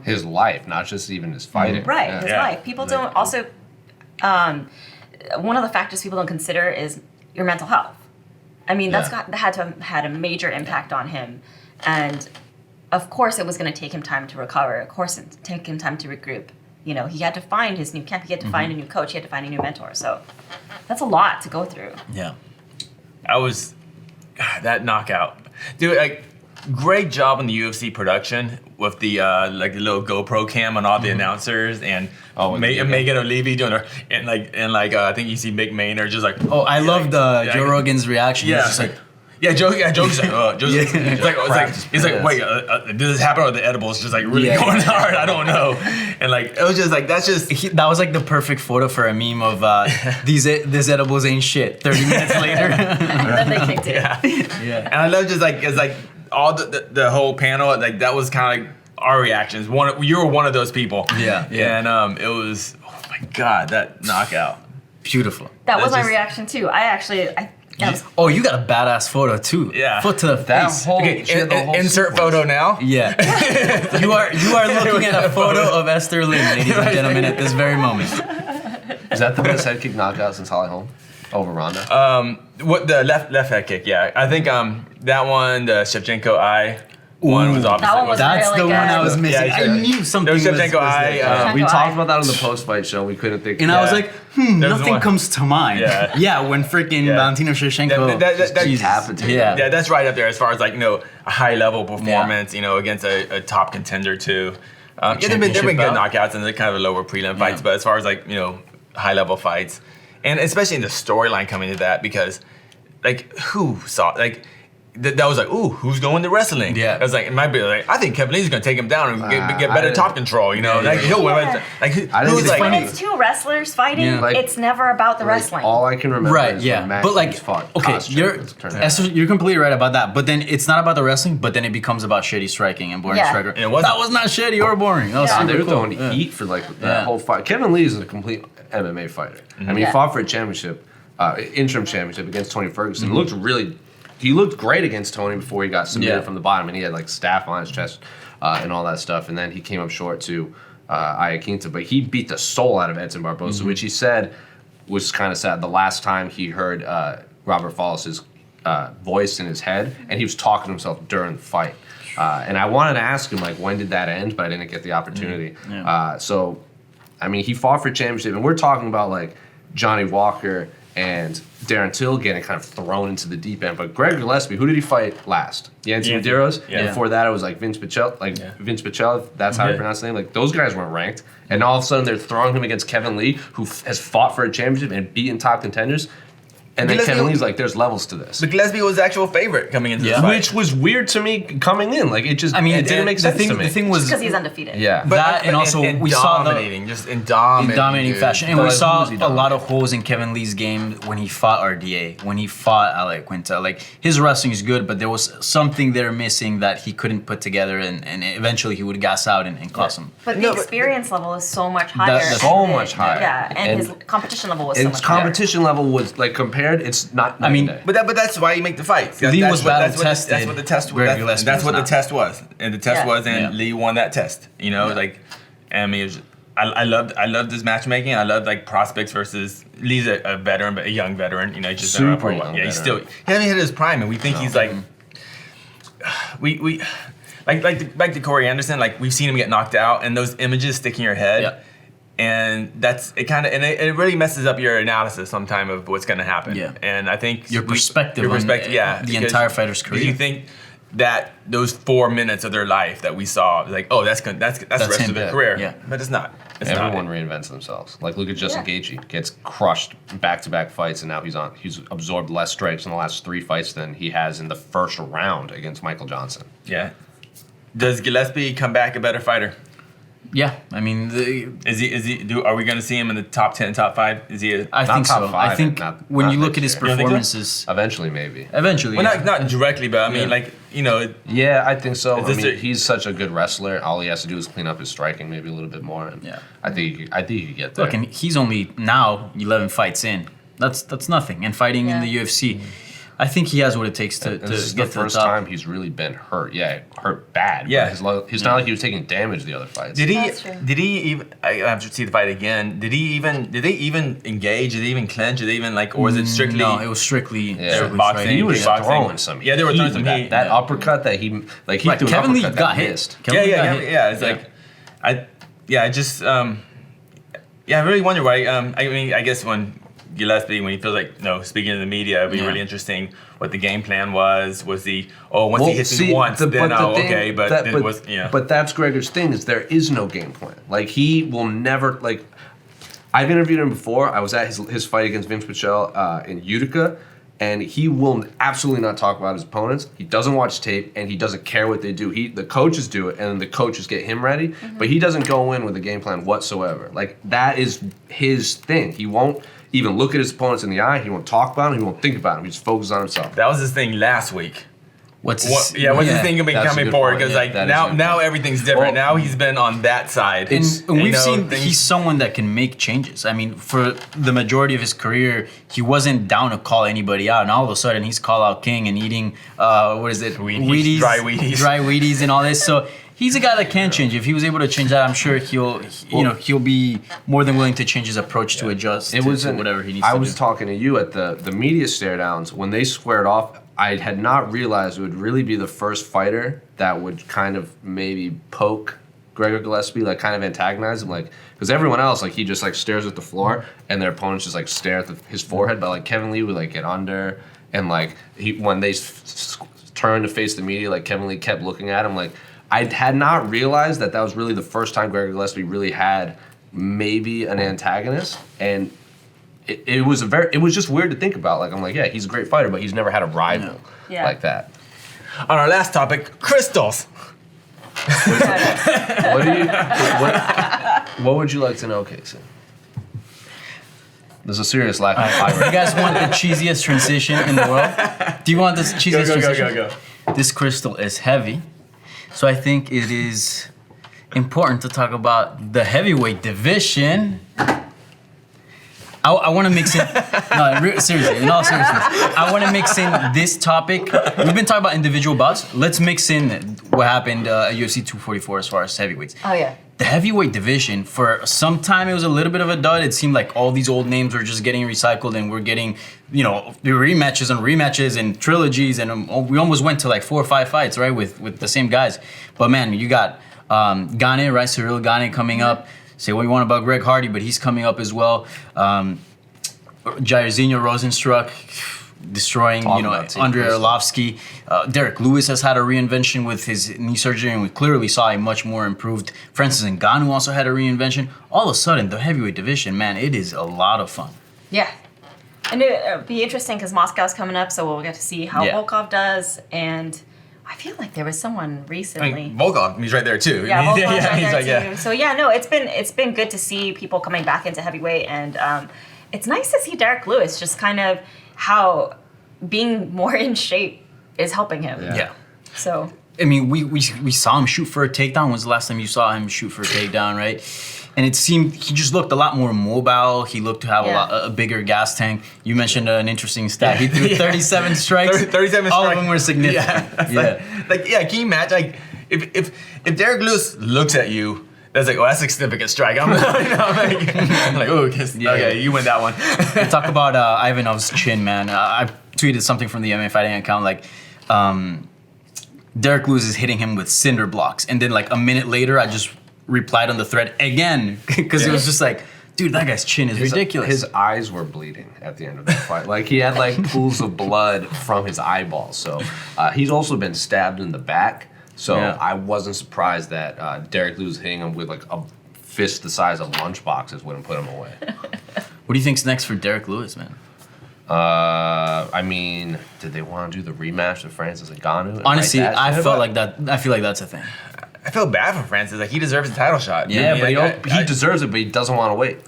His life, not just even his fighting. Right, Yeah. his Yeah. life. People don't also. One of the factors people don't consider is your mental health. I mean, that had to have had a major impact on him, and of course, it was going to take him time to recover. Of course, it would take him time to regroup. He had to find his new camp. He had to find a new coach. He had to find a new mentor. So that's a lot to go through. Yeah. that knockout, dude. Like, great job on the UFC production with the the little GoPro cam on all the announcers and Megan O'Leary doing her and I think you see Mick Maynard just like Oh, I loved Joe Rogan's reaction. Yeah. He's just like, Joe's like, he's like, wait, did this happen or the edibles just like really going hard? I don't know. And like, it was just like, that was like the perfect photo for a meme of these edibles ain't shit. 30 minutes later. And then they kicked it. Yeah. And I love just like, it's like all the whole panel, like that was kind of like our reactions. You were one of those people. Yeah. And it was, oh my God, that knockout. Beautiful. That was my just- reaction too. Oh, you got a badass photo too. Yeah. Foot to the That face. whole, Okay, she had the whole insert sequence. photo now. Yeah. you are looking at a photo of Esther Lynn, ladies and gentlemen, at this very moment. Is that the best head kick knockout since Holly Holm over Ronda? What the left head kick? Yeah, I think that one, the Shevchenko eye one was obviously. That one was That's really the one good. I was missing. Yeah, I knew something was There was Shevchenko eye. there. We Shevchenko talked eye. about that on the post-fight show. We couldn't think. And I was like, There's nothing one. comes to mind. Yeah. when freaking Yeah. Valentino Shevchenko. That Jesus. decapitated. Yeah. that's right up there as far as like a high level performance. Against a top contender too. There've been championship good bout. knockouts and the kind of lower prelim fights, Yeah. but as far as like high level fights, and especially in the storyline coming to that because like who saw like. that was like, ooh, who's going to wrestling? Yeah. I was like, it might be like, I think Kevin Lee's gonna take him down and get I better didn't- top control. You know, like he'll win. Yeah. Like I didn't who's think- like, When it's two wrestlers fighting, Yeah. Like- it's never about the wrestling. All I can remember Right, is yeah, when Matt but like, Hughes fought okay, Koscheck, you're as it turned out. Esther, you're completely right about that. But then it's not about the wrestling. But then it becomes about shitty striking and boring Yeah. striker. And it wasn't. That was not shitty or boring. That was Yeah. super They were cool. throwing Yeah. heat for like that Yeah. whole fight. Kevin Lee is a complete MMA fighter. I mean, Yeah. he fought for a championship, interim championship against Tony Ferguson. Mm-hmm. He looked great against Tony before he got submitted Yeah. from the bottom, and he had like staph on his chest and all that stuff. And then he came up short to Iaquinta, but he beat the soul out of Edson Barbosa, Mm-hmm. which he said was kind of sad. The last time he heard Robert Follis's voice in his head, and he was talking to himself during the fight. And I wanted to ask him like, when did that end? But I didn't get the opportunity. Yeah. So, I mean, he fought for championship, and we're talking about like Johnny Walker and Darren Till getting kind of thrown into the deep end. But Greg Gillespie, who did he fight last? Yancy Yancy. Medeiros. Yeah. And before that, it was like Vince Pichel. Vince Pichel, if that's how you Yeah. pronounce the name. Like those guys weren't ranked, and all of a sudden they're throwing him against Kevin Lee, who has fought for a championship and beaten top contenders. And then Gillespie- Kevin Lee's like, there's levels to this. But Gillespie was the actual favorite coming into Yeah. this fight. Which was weird to me coming in. Like, it just, I mean, it didn't make the sense thing, to me. The thing was because he's undefeated. yeah. That and also we saw the- dominating, just in dominating, in dominating dude. fashion. And But we like, saw who was he a lot of dominating? holes in Kevin Lee's game when he fought RDA, when he fought Iaquinta. Like, his wrestling is good, but there was something there missing that he couldn't put together, and eventually he would gas out and cost him. But the No, but- experience level is so much higher. That's and so the- much higher. Yeah, and his And- competition level was so Its much higher. competition level was, like, compared, it's not I mean, night and day. But that's why you make the fights. Lee was that's battle tested, That's what the test. Greg That's, Gillespie that's was what the not. test was, and the test Yeah. was, and Yeah. Lee won that test. You know, Yeah. like, I mean, it was, I loved this matchmaking. I loved like prospects versus Lee's a veteran, but a young veteran. You know, he's just been around for a Super while. young Yeah, he's veteran. still he hasn't hit his prime, and we think he's like we like the Corey Anderson. Like we've seen him get knocked out, and those images stick in your head. Yeah. And that's it. Kind of, and it really messes up your analysis sometime of what's going to happen. Yeah. And I think Your perspective your on, perspective, yeah, the because- entire fighter's because career. you think that those 4 minutes of their life that we saw, like, oh, that's the rest him, of their yeah. career. Yeah. But it's not. It's Everyone not. reinvents themselves. Like, look at Justin Yeah. Gaethje. Gets crushed back-to-back fights, and now he's absorbed less strikes in the last 3 fights than he has in the first round against Michael Johnson. Yeah. Does Gillespie come back a better fighter? Yeah, I mean, Is he? Are we going to see him in the top 10, top 5? Is he? I Not think top so. five, I think not when you look next at his year. You don't think so? performances, Eventually, maybe. eventually, Well, yeah. not directly, but I mean, Yeah. like, you know, Yeah, I think so. Is I this mean, a- he's such a good wrestler. All he has to do is clean up his striking maybe a little bit more. And Yeah. I think he could get there. Look, and he's only now 11 fights in. That's nothing. And fighting in Yeah. the UFC, I think he has what it takes to And this is get the to the first top. time he's really been hurt. Yeah, hurt bad. but Yeah. He's not like he was taking damage the other fights. Did he? That's true. Did he even? I have to see the fight again. Did he even? Did they even engage? Did they even clench? Did they even like? Or was it strictly? No, it was strictly, Yeah. strictly Boxing. fighting. He was Boxing. throwing some. Yeah, they were throwing some that, heat. That Yeah. uppercut that he like he Right, threw an Kevin Lee uppercut got that hit. missed. Kevin Lee got Yeah. hit. It's like, I just, I really wonder why. I mean, I guess when Gillespie, when he feels like, speaking to the media, it'd be Yeah. really interesting what the game plan was. Was he? Oh, once he Well, hits see, me once, then but the thing- okay. But that- it was, yeah. But that's Gregor's thing is there is no game plan. Like he will never like. I've interviewed him before. I was at his fight against Vince Pichel in Utica, and he will absolutely not talk about his opponents. He doesn't watch tape, and he doesn't care what they do. The coaches do it, and the coaches get him ready. But he doesn't go in with a game plan whatsoever. Like that is his thing. He won't even look at his opponents in the eye. He won't talk about them. He won't think about them. He just focuses on himself. that was his thing last week. What's What's his his thing gonna be That's a coming good forward? point. Because Yeah, like that is a good now point. everything's different. Well- Now he's been on that side. And You we've know, seen things- he's someone that can make changes. I mean, for the majority of his career, he wasn't down to call anybody out, and all of a sudden he's call out king and eating what is it, Wheaties, dry Wheaties. dry Wheaties, and all this. So he's a guy that can change. If he was able to change that, I'm sure he'll be more than willing to change his approach to adjust It was to an- whatever he needs I to was do. talking to you at the media stare downs when they squared off. I had not realized it would really be the first fighter that would kind of maybe poke Gregor Gillespie, like kind of antagonize him, like because everyone else like he just like stares at the floor and their opponents just like stare at his forehead, but like Kevin Lee would like get under and like when they turned to face the media, like Kevin Lee kept looking at him. Like I had not realized that was really the first time Gregor Gillespie really had maybe an antagonist and. It was just weird to think about. Like I'm like, yeah, he's a great fighter, but he's never had a rival Yeah. like that. On our last topic, crystals. What would you like to know, Casey? There's a serious lack of fiber. You guys want the cheesiest transition in the world? Do you want this cheesiest transition? Go. This crystal is heavy, so I think it is important to talk about the heavyweight division. I want to mix in. Seriously, in all seriousness, I want to mix in this topic. We've been talking about individual bouts. Let's mix in what happened at UFC 244 as far as heavyweights. Oh yeah. The heavyweight division, for some time, it was a little bit of a dud. It seemed like all these old names were just getting recycled, and we're getting, rematches and trilogies, and we almost went to like 4 or 5 fights, right, with the same guys. But man, you got Gane, right, Cyril Gane coming up. Say what you want about Greg Hardy, but he's coming up as well. Jairzinho Rosenstruck destroying, Andrei Arlovsky. Derek Lewis has had a reinvention with his knee surgery, and we clearly saw a much more improved Francis Ngannou also had a reinvention. All of a sudden, the heavyweight division, man, it is a lot of fun. Yeah. And it'll be interesting because Moscow's coming up, so we'll get to see how Volkov does. And I feel like there was someone recently. Volkov, he's right there too. Yeah, Volkov's right he's there like, too. So yeah, no, it's been good to see people coming back into heavyweight, and it's nice to see Derek Lewis just kind of how being more in shape is helping him. Yeah. So. I mean, we saw him shoot for a takedown. When was the last time you saw him shoot for a takedown, right? And it seemed he just looked a lot more mobile. He looked to have a bigger gas tank. You mentioned an interesting stat. He threw 37 strikes. 37 All strikes. of them were significant. Can you imagine? Like, if Derek Lewis looks at you, that's like, oh, that's a significant strike. I'm like, oh, okay, you win that one. Talk about Ivanov's chin, man. I tweeted something from the MMA Fighting account, like, Derek Lewis is hitting him with cinder blocks. And then like a minute later, I just replied on the thread again, because it was just like, dude, that guy's chin is ridiculous. His eyes were bleeding at the end of that fight. Like, he had like pools of blood from his eyeballs. So he's also been stabbed in the back. So I wasn't surprised that Derek Lewis hitting him with like a fist the size of lunchboxes wouldn't put him away. What do you think's next for Derek Lewis, man? I mean, did they want to do the rematch with Francis Ngannou? Honestly, I feel like that's a thing. I feel bad for Francis. Like, he deserves a title shot. Yeah, but he deserves it, but he doesn't want to wait.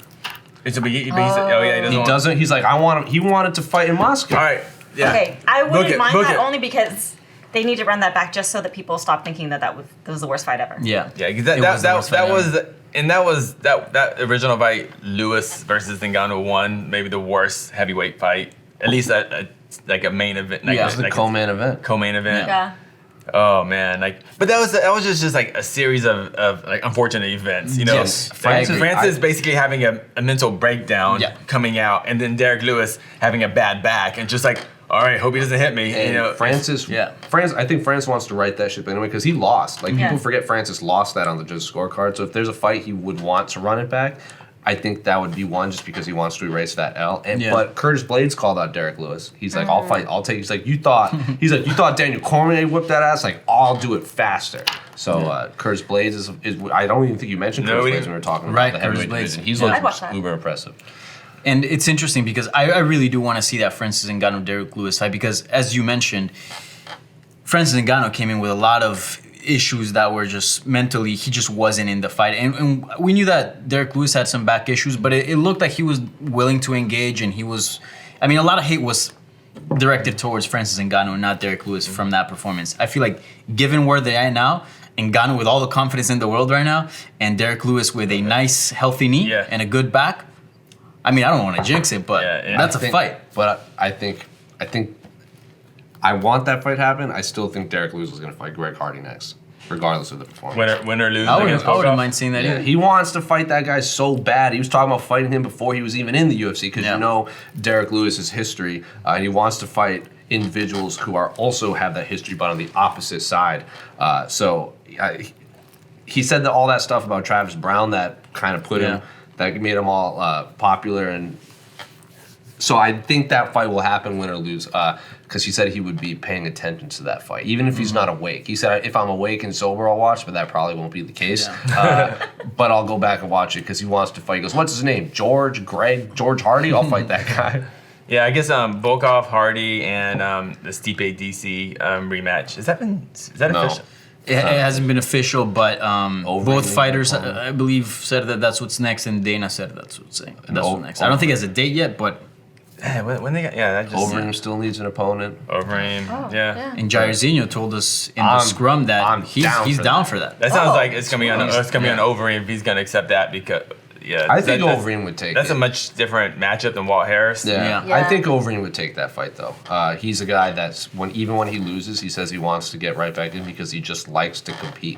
He He doesn't. He's like, I want him. He wanted to fight in Moscow. All right. Yeah. Okay, I wouldn't mind book that it. only because they need to run that back just so that people stop thinking that was the worst fight ever. Yeah. Yeah, because that original fight, Lewis versus Ngannou won, maybe the worst heavyweight fight, at least like a main event. Like, It was the co-main event. Co-main event. Yeah. Oh man, but that was just like a series of like unfortunate events, Yes, Francis basically having a mental breakdown coming out, and then Derek Lewis having a bad back, and just like, all right, hope he doesn't hit me. And Francis, I think France wants to write that shit anyway, because he lost. Like, people forget Francis lost that on the judges' scorecard. So if there's a fight he would want to run it back, I think that would be one, just because he wants to erase that L. But Curtis Blades called out Derek Lewis. He's like, I'll fight, I'll take. He's like, you thought Daniel Cormier whipped that ass? Like, I'll do it faster. So Curtis Blades is I don't even think you mentioned Curtis Blades when we were talking about the heavyweight division. He's uber impressive. And it's interesting because I really do want to see that Francis Ngannou Derek Lewis fight, because as you mentioned, Francis Ngannou came in with a lot of issues that were just mentally, he just wasn't in the fight. And we knew that Derek Lewis had some back issues, but it looked like he was willing to engage, and a lot of hate was directed towards Francis Ngannou and not Derek Lewis from that performance. I feel like given where they're at now, Ngannou with all the confidence in the world right now, and Derek Lewis with a nice, healthy knee and a good back, I don't want to jinx it, but that's a fight. But I think I want that fight to happen. I still think Derek Lewis is going to fight Greg Hardy next, regardless of the performance. Win or lose. I wouldn't mind seeing that either. He wants to fight that guy so bad. He was talking about fighting him before he was even in the UFC, because Derek Lewis's history, and he wants to fight individuals who also have that history, but on the opposite side. He said that all that stuff about Travis Brown that kind of put him, that made him all popular, and so I think that fight will happen, win or lose, because he said he would be paying attention to that fight, even if he's not awake. He said, if I'm awake and sober, I'll watch, but that probably won't be the case. But I'll go back and watch it because he wants to fight. He goes, what's his name? George Hardy? I'll fight that guy. Yeah, I guess Volkov, Hardy, and the Stipe DC rematch. Is that No. official? It hasn't been official, but both Overeem, fighters, like, I believe, said that that's what's next, and Dana said that's what's next. Overeem. I don't think it has a date yet, but Yeah, when they got that just Overeem still needs an opponent. Overeem. Oh, yeah. and Jairzinho told us in the I'm- scrum that I'm he's down down for for that. That sounds Oh, like it's gonna be on yeah. Overeem if he's gonna accept that because I think that's- Overeem would take That's it. a much different matchup than Walt Harris. Yeah. Yeah. I think Overeem would take that fight though. He's a guy that's even when he loses, he says he wants to get right back in because he just likes to compete.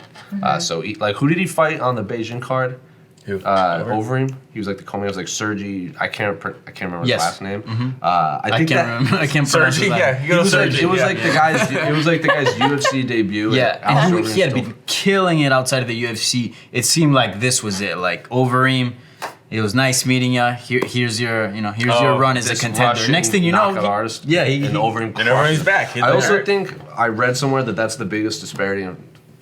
So who did he fight on the Beijing card? Who? Overeem. He was like the Cormier. Was like Sergi. I can't remember his Yes. last name. I think can't remember. I can't pronounce Sergi, his yeah, name. you go to Sergi. it was yeah. like the guy's. It was like the guy's UFC debut. Yeah, and and Overeem he had still- been killing it outside of the UFC. It seemed like this was it. Like Overeem, it was nice meeting you. Here's your run as a this contender. Russian Next thing you know, knockout artist, he and Overeem. And Overeem's back. He's I like, also alright. think I read somewhere that that's the biggest disparity in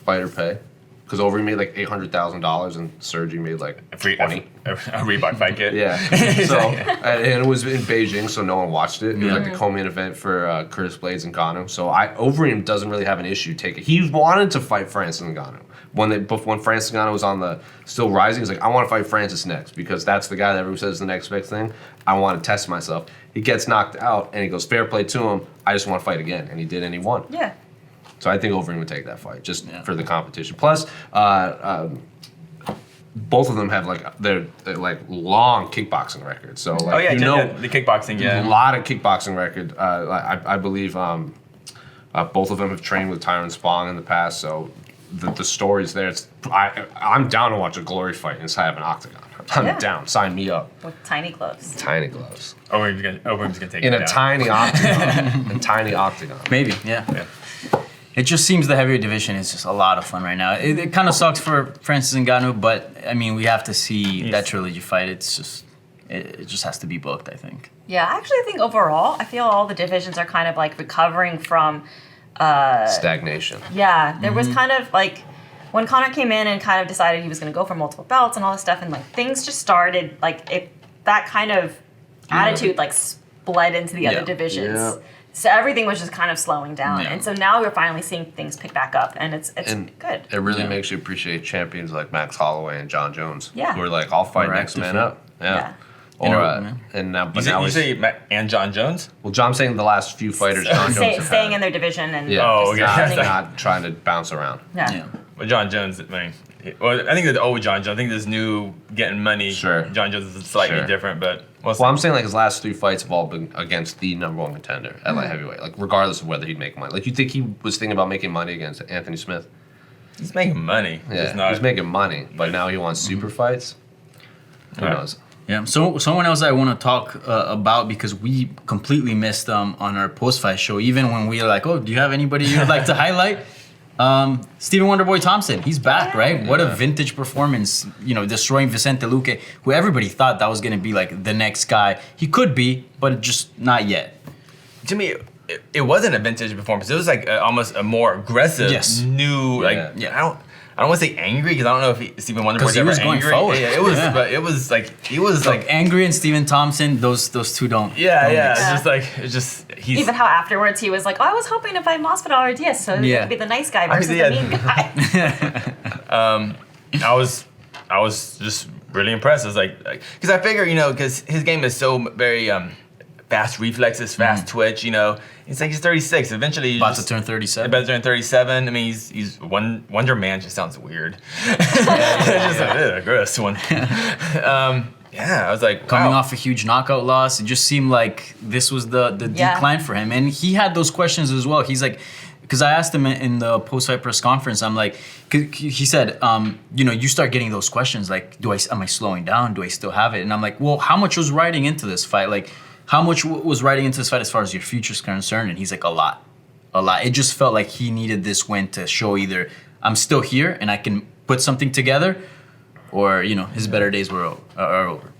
fighter pay, because Overeem made like $800,000 and Sergi made like a free 20. a Reebok fight kit. Yeah. So and it was in Beijing, so no one watched it. It was like the co-main event for Curtis Blades and Ngannou. So Overeem doesn't really have an issue taking. He wanted to fight Francis Ngannou when Francis Ngannou was on the still rising. He's like, I want to fight Francis next because that's the guy that everyone says is the next big thing. I want to test myself. He gets knocked out and he goes, fair play to him. I just want to fight again, and he did, and he won. Yeah. So I think Overeem would take that fight just Yeah. for the competition. Plus, both of them have they're like long kickboxing records. So like Oh yeah, the the kickboxing. a Yeah. lot of kickboxing record. I believe both of them have trained with Tyron Spong in the past. So the stories there. I'm down to watch a glory fight inside of an octagon. I'm Yeah. down. Sign me up. With tiny gloves. Tiny gloves Overeem's gonna take in it a down. tiny octagon. tiny octagon. maybe, yeah. Yeah. It just seems the heavyweight division is just a lot of fun right now. It kind of sucks for Francis Ngannou, but I mean, we have to see that trilogy fight. It just has to be booked, I think. Yeah, actually, I think overall, I feel all the divisions are kind of like recovering from. Stagnation. Yeah, there was kind of like when Conor came in and kind of decided he was going to go for multiple belts and all this stuff, and like things just started that kind of attitude like split into the Yeah. other divisions. Yeah. So everything was just kind of slowing down, Yeah. and so now we're finally seeing things pick back up, and it's And good. It really Yeah. makes you appreciate champions like Max Holloway and John Jones. Yeah. Who are like, I'll fight Or next man active, up. Yeah. Yeah. Or Yeah. and now, You but say, now you he's say and John Jones? well. John's saying the last few fighters John Jones have Staying had. in their division and Yeah. Oh, just okay. winning. not trying to bounce around. Yeah. Yeah. Well, John Jones. I mean, I think the old John Jones. I think this new getting money. Sure. John Jones is slightly Sure. different, but we'll see. Well, I'm saying like his last 3 fights have all been against the number 1 contender at light heavyweight. Like regardless of whether he'd make money. Like you think he was thinking about making money against Anthony Smith? he's making money. Yeah, He's not. he's making money, but now he wants super fights. Who Right. knows? Yeah. So someone else I want to talk about because we completely missed them on our post-fight show. Even when we were like, "Oh, do you have anybody you'd like to highlight?" Stephen Wonderboy Thompson, he's back, right? What a vintage performance! Destroying Vicente Luque, who everybody thought that was going to be like the next guy. He could be, but just not yet. To me, it wasn't a vintage performance. It was like almost a more aggressive, Yes. new. Like Yeah. I don't want to say angry because I don't know if Stephen Wonderboy 'Cause he ever was going angry. forward. Yeah, it was, Yeah. but it was like he was Like like. Angry and Stephen Thompson, those two don't. Yeah, don't yeah. mix. It's just he's. Even how afterwards he was like, "Oh, I was hoping to fight Masvidal or Diaz, so he Yeah. could be the nice guy versus yeah. the mean guy." I was just really impressed. I was like, because I figure, because his game is so very fast reflexes, fast twitch. It's like he's 36. Eventually, About to turn 37. About to turn 37. I mean, he's Wonder Man. Just sounds weird. Just like, ugh, gross one. Yeah, I was like, Coming wow. off a huge knockout loss, it just seemed like this was the Yeah. decline for him. And he had those questions as well. He's like, because I asked him in the post-fight press conference, I'm like, he said, you start getting those questions like, am I slowing down? Do I still have it? And I'm like, well, how much was riding into this fight? Like, how much was riding into this fight as far as your future's concerned? And he's like, a lot. It just felt like he needed this win to show either I'm still here and I can put something together, or his better days are over.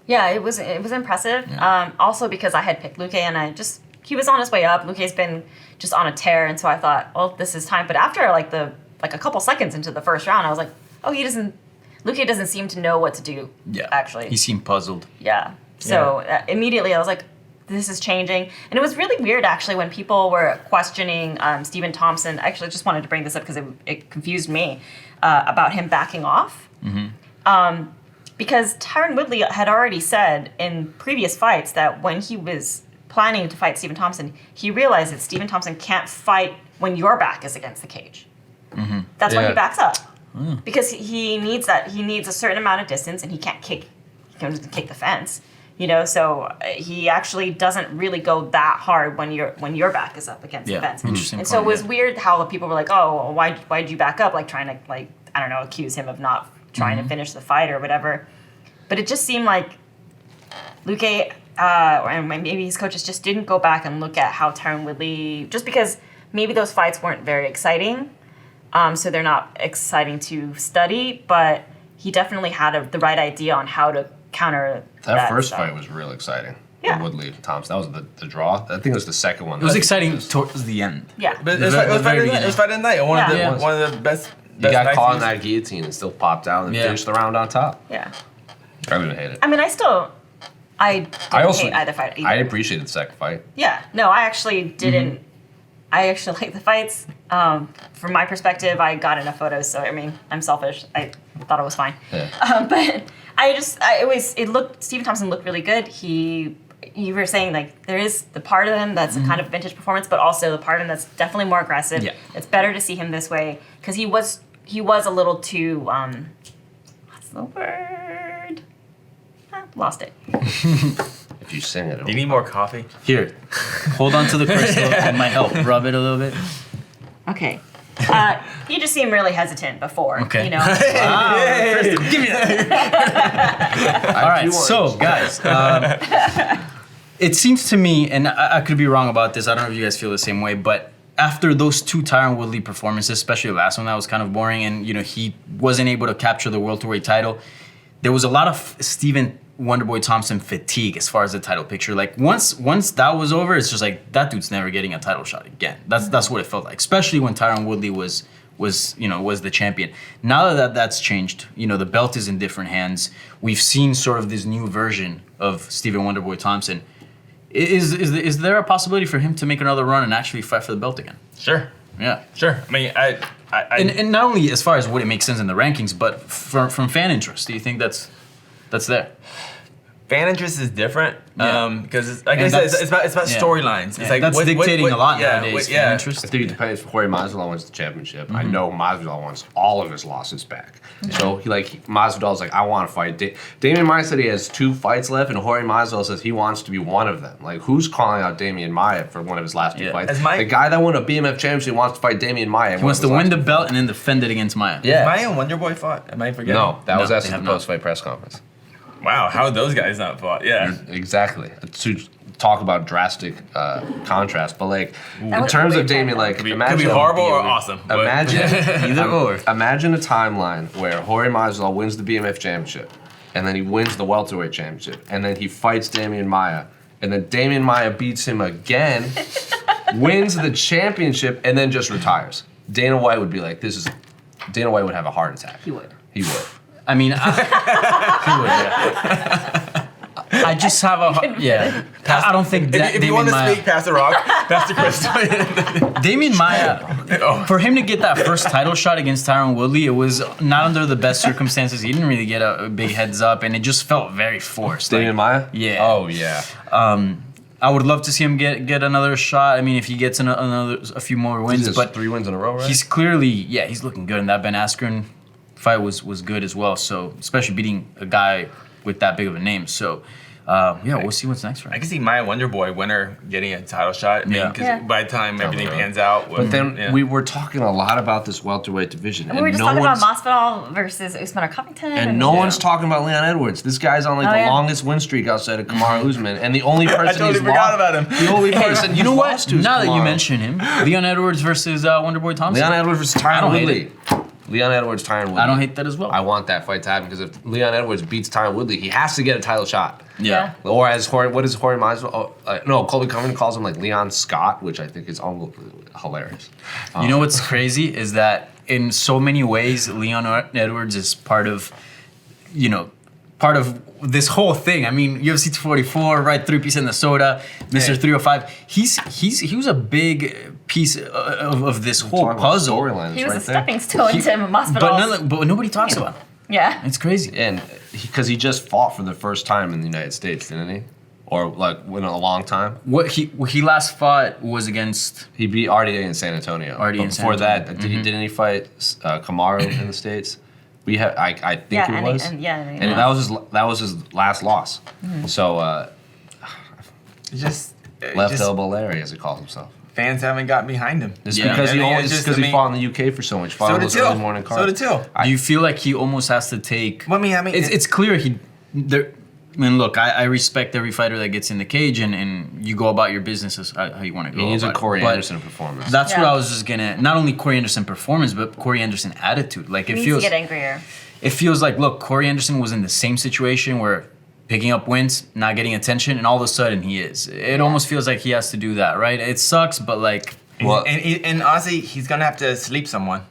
Yeah, it was impressive. Yeah. Also because I had picked Luque and he was on his way up. Luque's been just on a tear, and so I thought, well, this is time. But after like a couple seconds into the first round, I was like, oh, Luque doesn't seem to know what to do. Yeah, actually. he seemed puzzled. Yeah. So immediately I was like, this is changing. And it was really weird, actually, when people were questioning Stephen Thompson. Actually, I just wanted to bring this up because it confused me about him backing off. Because Tyron Woodley had already said in previous fights that when he was planning to fight Stephen Thompson, he realized that Stephen Thompson can't fight when your back is against the cage. That's why he backs up. Because he needs that. He needs a certain amount of distance, and he can't kick the fence. So he actually doesn't really go that hard when your back is up against the fence. Interesting. And so it was weird how people were like, "Oh, why'd you back up?" Like trying to I don't know, accuse him of not trying to finish the fight or whatever. But it just seemed like Luque and maybe his coaches just didn't go back and look at how Tyron Woodley, just because maybe those fights weren't very exciting. So they're not exciting to study, but he definitely had the right idea on how to counter That first stuff. fight was real exciting. Yeah. Woodley Thompson. That was the draw. I think it was the second one. It was exciting towards the end. Yeah. But it was fight of the night. One of the best. You got nights caught in he's- that guillotine and still popped out and Yeah. finished the round on top. Yeah. I didn't hate it. I mean, I didn't hate either fight either. I appreciated the second fight. Yeah. No, I actually didn't. I actually like the fights. From my perspective, I got enough photos, so I mean, I'm selfish. I thought it was fine. Yeah. But Stephen Thompson looked really good. You were saying like there is the part of him that's a kind of vintage performance, but also the part of him that's definitely more aggressive. Yeah. It's better to see him this way because he was a little too what's the word? Lost it. If you sing it, Do you need more coffee? Here, hold on to the crystal. It might help. Rub it a little bit. Okay. You just seemed really hesitant before. Okay. You know. Give me that. All right, so guys, it seems to me, and I could be wrong about this. I don't know if you guys feel the same way, but after those two Tyron Woodley performances, especially the last one that was kind of boring, and he wasn't able to capture the welterweight title, there was a lot of Stephen Wonderboy Thompson fatigue as far as the title picture. Like once that was over, it's just like that dude's never getting a title shot again. That's what it felt like, especially when Tyron Woodley was the champion. Now that that's changed, the belt is in different hands. We've seen sort of this new version of Stephen Wonderboy Thompson. Is there a possibility for him to make another run and actually fight for the belt again? Sure. Yeah. Sure. I mean, And not only as far as would it make sense in the rankings, but from fan interest, do you think that's there? fan interest is different Yeah. because it's, like I said, it's about yeah. storylines. Yeah. It's like That's dictating a lot yeah, nowadays. yeah. Fan interest. I think it depends. Jorge Masvidal wins the championship. I know Masvidal wants all of his losses back. So Masvidal's like, I want to fight. Damian Maia said he has 2 fights left, and Jorge Masvidal says he wants to be one of them. Like, who's calling out Damian Maia for one of his last 2 Yeah. fights? As The guy that won a BMF championship wants to fight Damian Maia. He wants to win the belt and then defend it against Maia. Yeah. Maya and Wonderboy fought. Am I forgetting? No, that was No, at they the have not. post-fight press conference. Wow, how those guys not fought? Yeah. Exactly. To talk about drastic contrast, but like in would terms be of Damian, really like Could be imagine horrible or awesome. but- Imagine Either or. Imagine a timeline where Jorge Masvidal wins the BMF championship, and then he wins the welterweight championship, and then he fights Damian Maia, and then Damian Maia beats him again, wins the championship, and then just retires. Dana White would be like, Dana White would have a heart attack. He would. He would. I mean, I just have I don't think that If you want to speak past the rock, past the crystal. Damian Maia, for him to get that first title shot against Tyron Woodley, it was not under the best circumstances. He didn't really get a big heads up, and it just felt very forced. Damian Maia? Yeah. Oh, yeah. I would love to see him get another shot. I mean, if he gets a few more wins, He's but 3 wins in a row, right? he's clearly, he's looking good, and that Ben Askren fight was good as well. So, especially beating a guy with that big of a name. So, we'll see what's next for I him. can see Maya Wonderboy winner getting a title shot. I mean, Yeah. 'cause Yeah. by the time everything road. pans out. But then yeah. we were talking a lot about this welterweight division, We were just no talking about one's Masvidal versus Usman or Covington. and no one's talking about Leon Edwards. This guy's on like Oh, the yeah. longest win streak outside of Kamaru Usman, and the only person totally he's forgot lost, about him. The only person You know he's what? lost to is Now that you Kamaru. mention him, Leon Edwards versus Wonderboy Thompson. Leon Edwards versus I Tyron don't hate Woodley. Leon Edwards, Tyron Woodley. I don't hate that as well. I want that fight to happen because if Leon Edwards beats Tyron Woodley, he has to get a title shot. Yeah. Or as what is Jorge Masvidal? No, Colby Covington calls him like Leon Scott, which I think is hilarious. You know what's crazy is that in so many ways, Leon Edwards is part of, part of this whole thing. I mean, UFC 244, right? 3-piece in the soda, Mr. 305. He was a big piece of this whole puzzle. He was a stepping stone to Masvidal. But nobody talks about him. Yeah. It's crazy. And because he just fought for the first time in the United States, didn't he? Or like in a long time. What he last fought was against. He beat RDA in San Antonio. RDA but in San before that, Antonio. didn't he fight Kamaru in the States? We have, I think it was. And that was his last loss. So Just left elbow Larry, as he calls himself. Fans haven't gotten behind him. It's because he fought in the UK for so much. Fought on those early morning cards. So did Till. Do you feel like he almost has to take? Well, I mean, it's clear I mean, look, I respect every fighter that gets in the cage, and you go about your business as how you want to go. He needs a about it. Corey But Anderson performance. That's what I was just gonna. Not only Corey Anderson performance, but Corey Anderson attitude. Like He it needs feels. to get angrier. It feels like, look, Corey Anderson was in the same situation where picking up wins, not getting attention, and all of a sudden he is. It almost feels like he has to do that, right? It sucks, but like. Well, and honestly, he's gonna have to sleep someone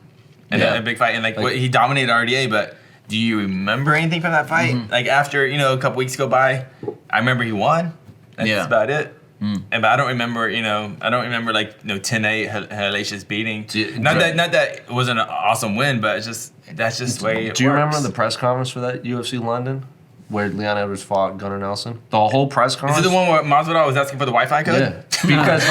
in a big fight. And like he dominated RDA, but do you remember anything from that fight? Like after a couple weeks go by, I remember he won. That's about it. But I don't remember, like 10-8 hellacious beating. Not that it wasn't an awesome win, but that's just the way it Do you works. remember the press conference for that UFC London? Where Leon Edwards fought Gunnar Nelson? The whole press conference? Is it the one where Masvidal was asking for the Wi-Fi code? Yeah. Because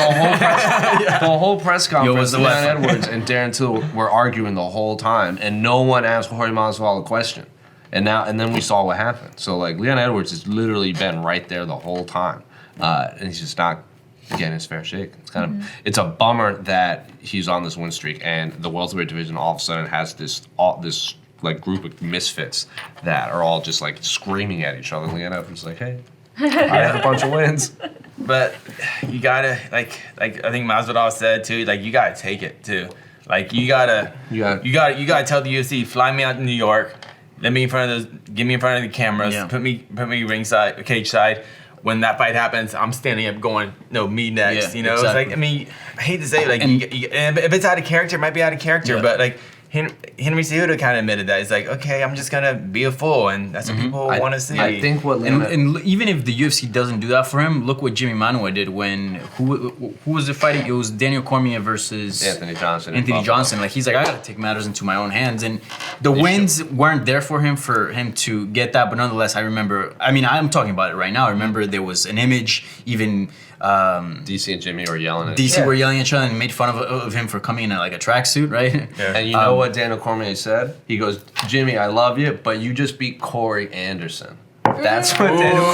the whole press conference, the Leon Wi-Fi? Edwards and Darren Till were arguing the whole time, and no one asked Jorge Masvidal a question. And then we saw what happened. So like Leon Edwards has literally been right there the whole time, and he's just not getting his fair shake. It's kind of it's a bummer that he's on this win streak, and the welterweight division all of a sudden has this like group of misfits that are all just like screaming at each other. Leon Edwards is like, hey, I had a bunch of wins. But you gotta like I think Masvidal said too. Like you gotta take it too. Like you gotta tell the UFC, fly me out to New York, get me in front of the cameras, put me ringside, cage side. When that fight happens, I'm standing up going, no, me next. Yeah, It's like, I mean, I hate to say it, like, and if it's out of character, it might be out of character, but like. Henry Cejudo kind of admitted that. He's like, okay, I'm just gonna be a fool, and that's what people want to see. I think what And even if the UFC doesn't do that for him, look what Jimmy Manuwa did when who was it fighting? It was Daniel Cormier versus Anthony Johnson. Like he's like, I gotta take matters into my own hands, and the wins weren't there for him to get that. But nonetheless, I remember. I mean, I'm talking about it right now. I remember there was an image even. DC and Jimmy were yelling at DC were yelling at each other and made fun of him for coming in like a tracksuit, right? Yeah. And you know what Daniel Cormier said? He goes, Jimmy, I love you, but you just beat Corey Anderson. That's what Daniel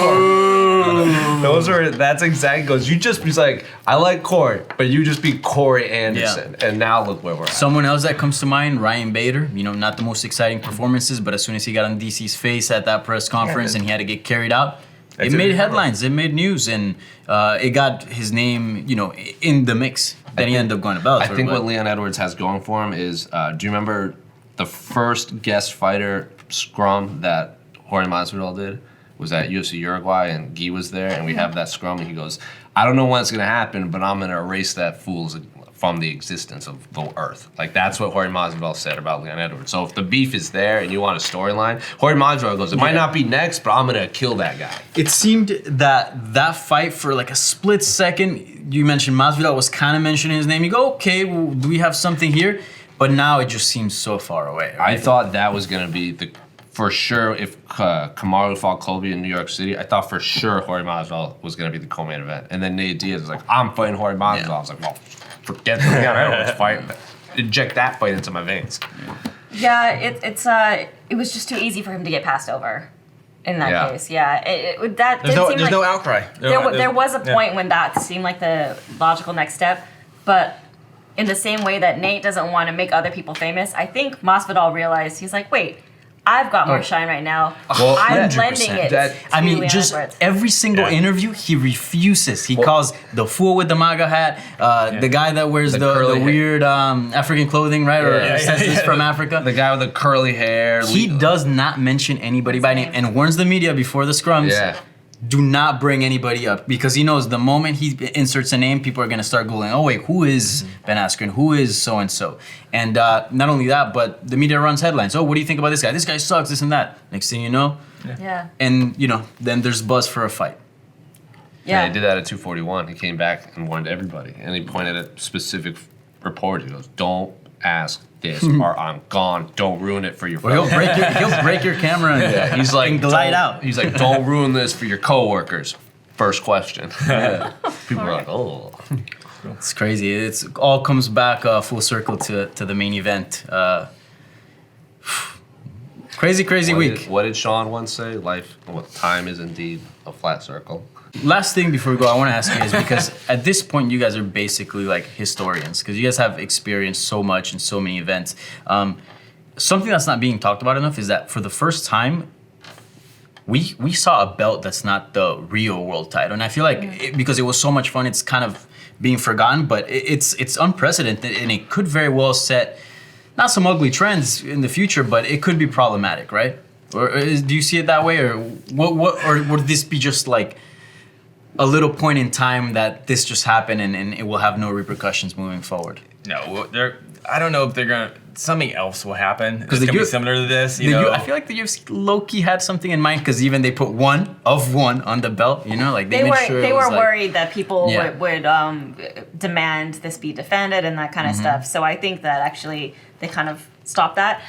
Cormier. That's exactly goes. He's like, I like Corey, but you just beat Corey Anderson. And now look where we're at. Someone else that comes to mind, Ryan Bader. Not the most exciting performances, but as soon as he got on DC's face at that press conference and he had to get carried out, it made headlines, it made news, and it got his name, in the mix. Then he ended up going to Bellator. I think what Leon Edwards has going for him is, do you remember the first guest fighter scrum that Jorge Masvidal did? Was at UFC Uruguay, and Guy was there, and we have that scrum, and he goes, I don't know when it's going to happen, but I'm going to erase that fool's from the existence of the earth. Like, that's what Jorge Masvidal said about Leon Edwards. So if the beef is there and you want a storyline, Jorge Masvidal goes, it might not be next, but I'm going to kill that guy. It seemed that fight for like a split second, you mentioned Masvidal was kind of mentioning his name. You go, okay, well, do we have something here? But now it just seems so far away. Right? I thought that was going to be for sure, if Kamaru fought Colby in New York City, I thought for sure Jorge Masvidal was going to be the co-main event. And then Nate Diaz was like, I'm fighting Jorge Masvidal. I was like, well, forget the Leon Edwards fight. Inject that fight into my veins. Yeah, it was just too easy for him to get passed over in that case. Yeah, There's no outcry. There was a point when that seemed like the logical next step, but in the same way that Nate doesn't want to make other people famous, I think Masvidal realized, he's like, wait, I've got more shine right now. Well, I'm 100%. lending it to Leon just Edwards. every single interview, he refuses. He calls the fool with the MAGA hat, the guy that wears the weird African clothing, right? Or says he's from Africa. The guy with the curly hair. He does not mention anybody by name and warns the media before the scrums. Yeah. do not bring anybody up because he knows the moment he inserts a name, people are going to start Googling, oh, wait, who is Ben Askren? Who is so-and-so? And not only that, but the media runs headlines. Oh, what do you think about this guy? This guy sucks, this and that. Next thing you know, Yeah. and, then there's buzz for a fight. Yeah, he did that at 241. He came back and warned everybody. And he pointed at specific reporters. He goes, don't ask this or I'm gone. Don't ruin it for your Well, friends. he'll break your camera and, He's like, and glide "Don't-" out. He's like, don't ruin this for your coworkers. First question. People are like, oh. It's crazy. It's all comes back full circle to the main event. Crazy week. What did Sean once say? Time is indeed a flat circle. Last thing before we go, I want to ask you is because at this point you guys are basically like historians because you guys have experienced so much in so many events. Something that's not being talked about enough is that for the first time, we saw a belt that's not the real world title, and I feel like because it was so much fun, it's kind of being forgotten. But it's unprecedented, and it could very well set not some ugly trends in the future, but it could be problematic, right? Or do you see it that way, or what? Or would this be just like a little point in time that this just happened and it will have no repercussions moving forward? No, I don't know if they're gonna. Something else will happen. It's the gonna be U- similar to this. You know, I feel like the UFC low-key had something in mind because even they put one on the belt. Like they made sure They it was were like, worried that people Yeah. would demand this be defended and that kind of stuff. So I think that actually they kind of stopped that.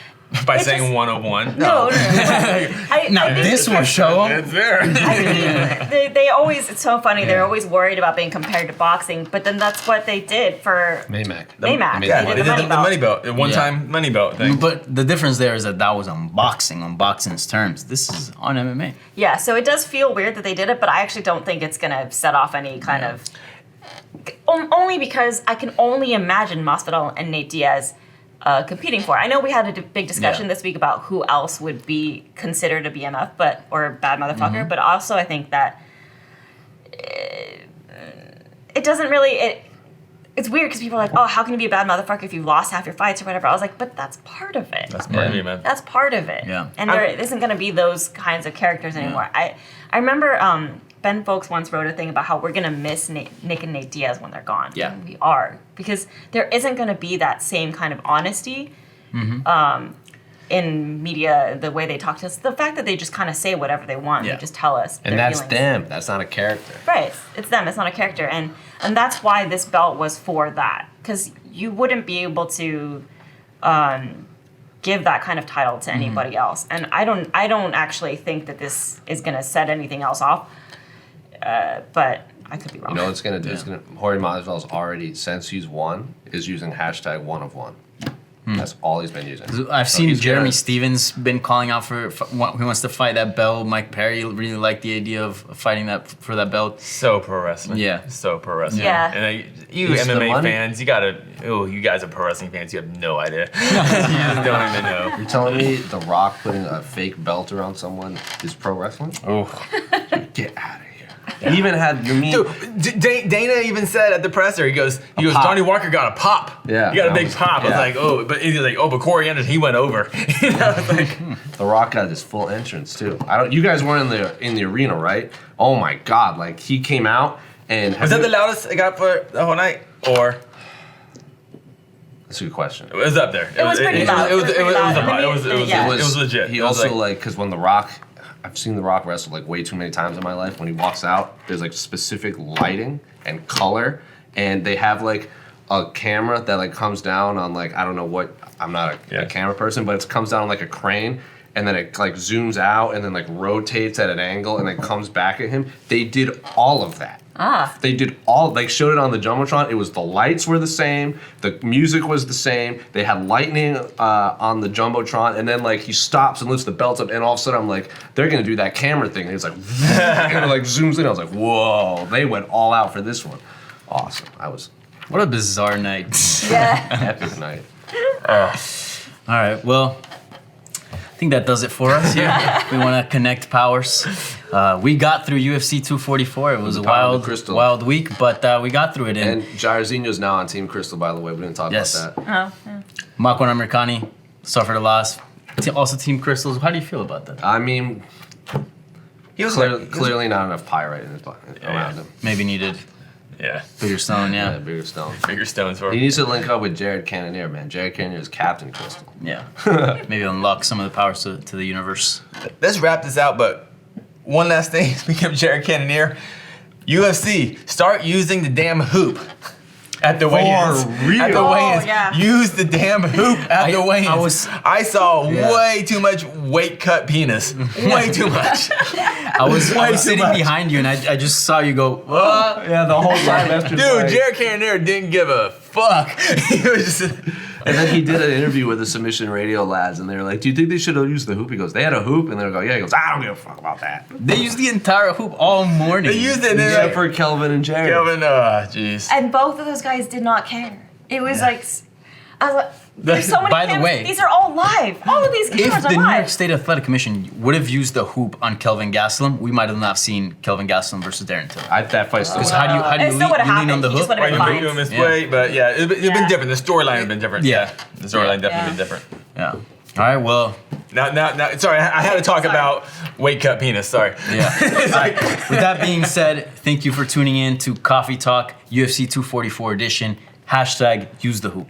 by It's saying just- 101. No. I Now think this will show them. It's there. I mean, they always, it's so funny, they're always worried about being compared to boxing, but then that's what they did for Maymac. Maymac. They Yeah, made they the did the money belt, the one-time money belt thing. But the difference there is that was on boxing's terms. This is on MMA. Yeah, so it does feel weird that they did it, but I actually don't think it's going to set off any kind of... Only because I can only imagine Masvidal and Nate Diaz competing for it. I know we had a big discussion this week about who else would be considered a BMF, or a bad motherfucker, but also I think that it doesn't really... It's weird because people are like, oh, how can you be a bad motherfucker if you've lost half your fights or whatever? I was like, but that's part of it. That's part of it, man. That's part of it. Yeah. And there isn't going to be those kinds of characters anymore. I remember Ben Folks once wrote a thing about how we're going to miss Nick and Nate Diaz when they're gone. Yeah. And we are. Because there isn't going to be that same kind of honesty in media, the way they talk to us. The fact that they just kind of say whatever they want. Yeah. They just tell us And their that's feelings. them. That's not a character. Right. It's them. It's not a character. And that's why this belt was for that. Because you wouldn't be able to give that kind of title to anybody else. And I don't actually think that this is going to set anything else off. But I could be wrong. You know what it's gonna do? It's gonna Jorge Masvidal's already, since he's won, is using hashtag one of one. That's all he's been using. I've So seen he's Jeremy gonna- Stevens been calling out for he wants to fight that belt. Mike Perry really liked the idea of fighting for that belt. So pro wrestling. Yeah. So pro wrestling. Yeah. And you It's the MMA money. fans, you guys are pro wrestling fans, you have no idea. You just don't even know. You're telling me The Rock putting a fake belt around someone is pro wrestling? Oh. Get out of here. He even had the mean. Dude, Dana even said at the presser, he goes, pop. Johnny Walker got a pop. Yeah, He got a that big was- pop. I was yeah. like, but Corey Anderson, he went over. You know, it's like, The Rock got his full entrance too. You guys weren't in the arena, right? Oh my God! Like he came out and was that the loudest it got for the whole night? Or That's a good question. it was up there. It was pretty loud. It was It was pretty loud. a lot. Yeah. It was legit. He It was also because when The Rock, I've seen The Rock wrestle like way too many times in my life. When he walks out, there's like specific lighting and color, and they have like a camera that like comes down on like I don't know what. I'm not a camera person, but it comes down on like a crane. And then it like zooms out and then like rotates at an angle and then comes back at him. They did all of that. They did showed it on the Jumbotron. It was the lights were the same, the music was the same. They had lightning on the Jumbotron, and then like he stops and lifts the belts up, and all of a sudden I'm like, they're gonna do that camera thing. And it's like, and it like zooms in. I was like, whoa, they went all out for this one. Awesome. What a bizarre night. Yeah. Epic night. All right, well, I think that does it for us here. We want to connect powers. We got through UFC 244. It was a The power of the wild, crystal. wild week, but we got through it. And Jairzinho's now on Team Crystal, by the way. We didn't talk Yes. about that. Oh, yeah. Makwan Amerikani suffered a loss. Also, Team Crystals. How do you feel about that? I mean, He was clearly not enough pyrite in his around him. Maybe needed Yeah. bigger stone. Yeah, Yeah. bigger stone. Bigger stones for He needs to link up with Jared Cannonier, man. Jared Cannonier is Captain Crystal. Yeah. Maybe unlock some of the powers to the universe. Let's wrap this out, but one last thing. Speaking of Jared Cannonier, UFC, start using the damn hoop at the weigh-ins. real? At the Oh, weigh-ins. yeah. Use the damn hoop at the weigh-ins. I I saw Yeah. way too much weight cut penis. Way too much. I was too sitting much. behind you, and I just saw you go. Yeah, the whole time after Dude, Jared Cannonier didn't give a fuck. He was just, And then he did an interview with the Submission Radio lads, and they were like, "Do you think they should have used the hoop?" He goes, "They had a hoop," and they go, "Yeah." He goes, "I don't give a fuck about that." They used the entire hoop all morning. they used it. And they're Except like, for Kelvin and Jared. Kelvin, jeez. And both of those guys did not care. It was like, I was like, there's so many By the cameras. way, These are all live. All of these If cameras the are New York live. State Athletic Commission would have used the hoop on Kelvin Gastelum, we might have not seen Kelvin Gastelum versus Darren Till. That fight still. Because how do you It still would have lean on happened. the He just hook? would have been Right, you fine. missed Yeah. weight, but yeah, it'd been Yeah. different. The storyline would have been different. Yeah. The storyline definitely Yeah. been different. Yeah. All right. Well. Now, sorry, I had to talk about weight cut penis. Sorry. Yeah. All right. With that being said, thank you for tuning in to Coffee Talk UFC 244 edition. #use the hoop.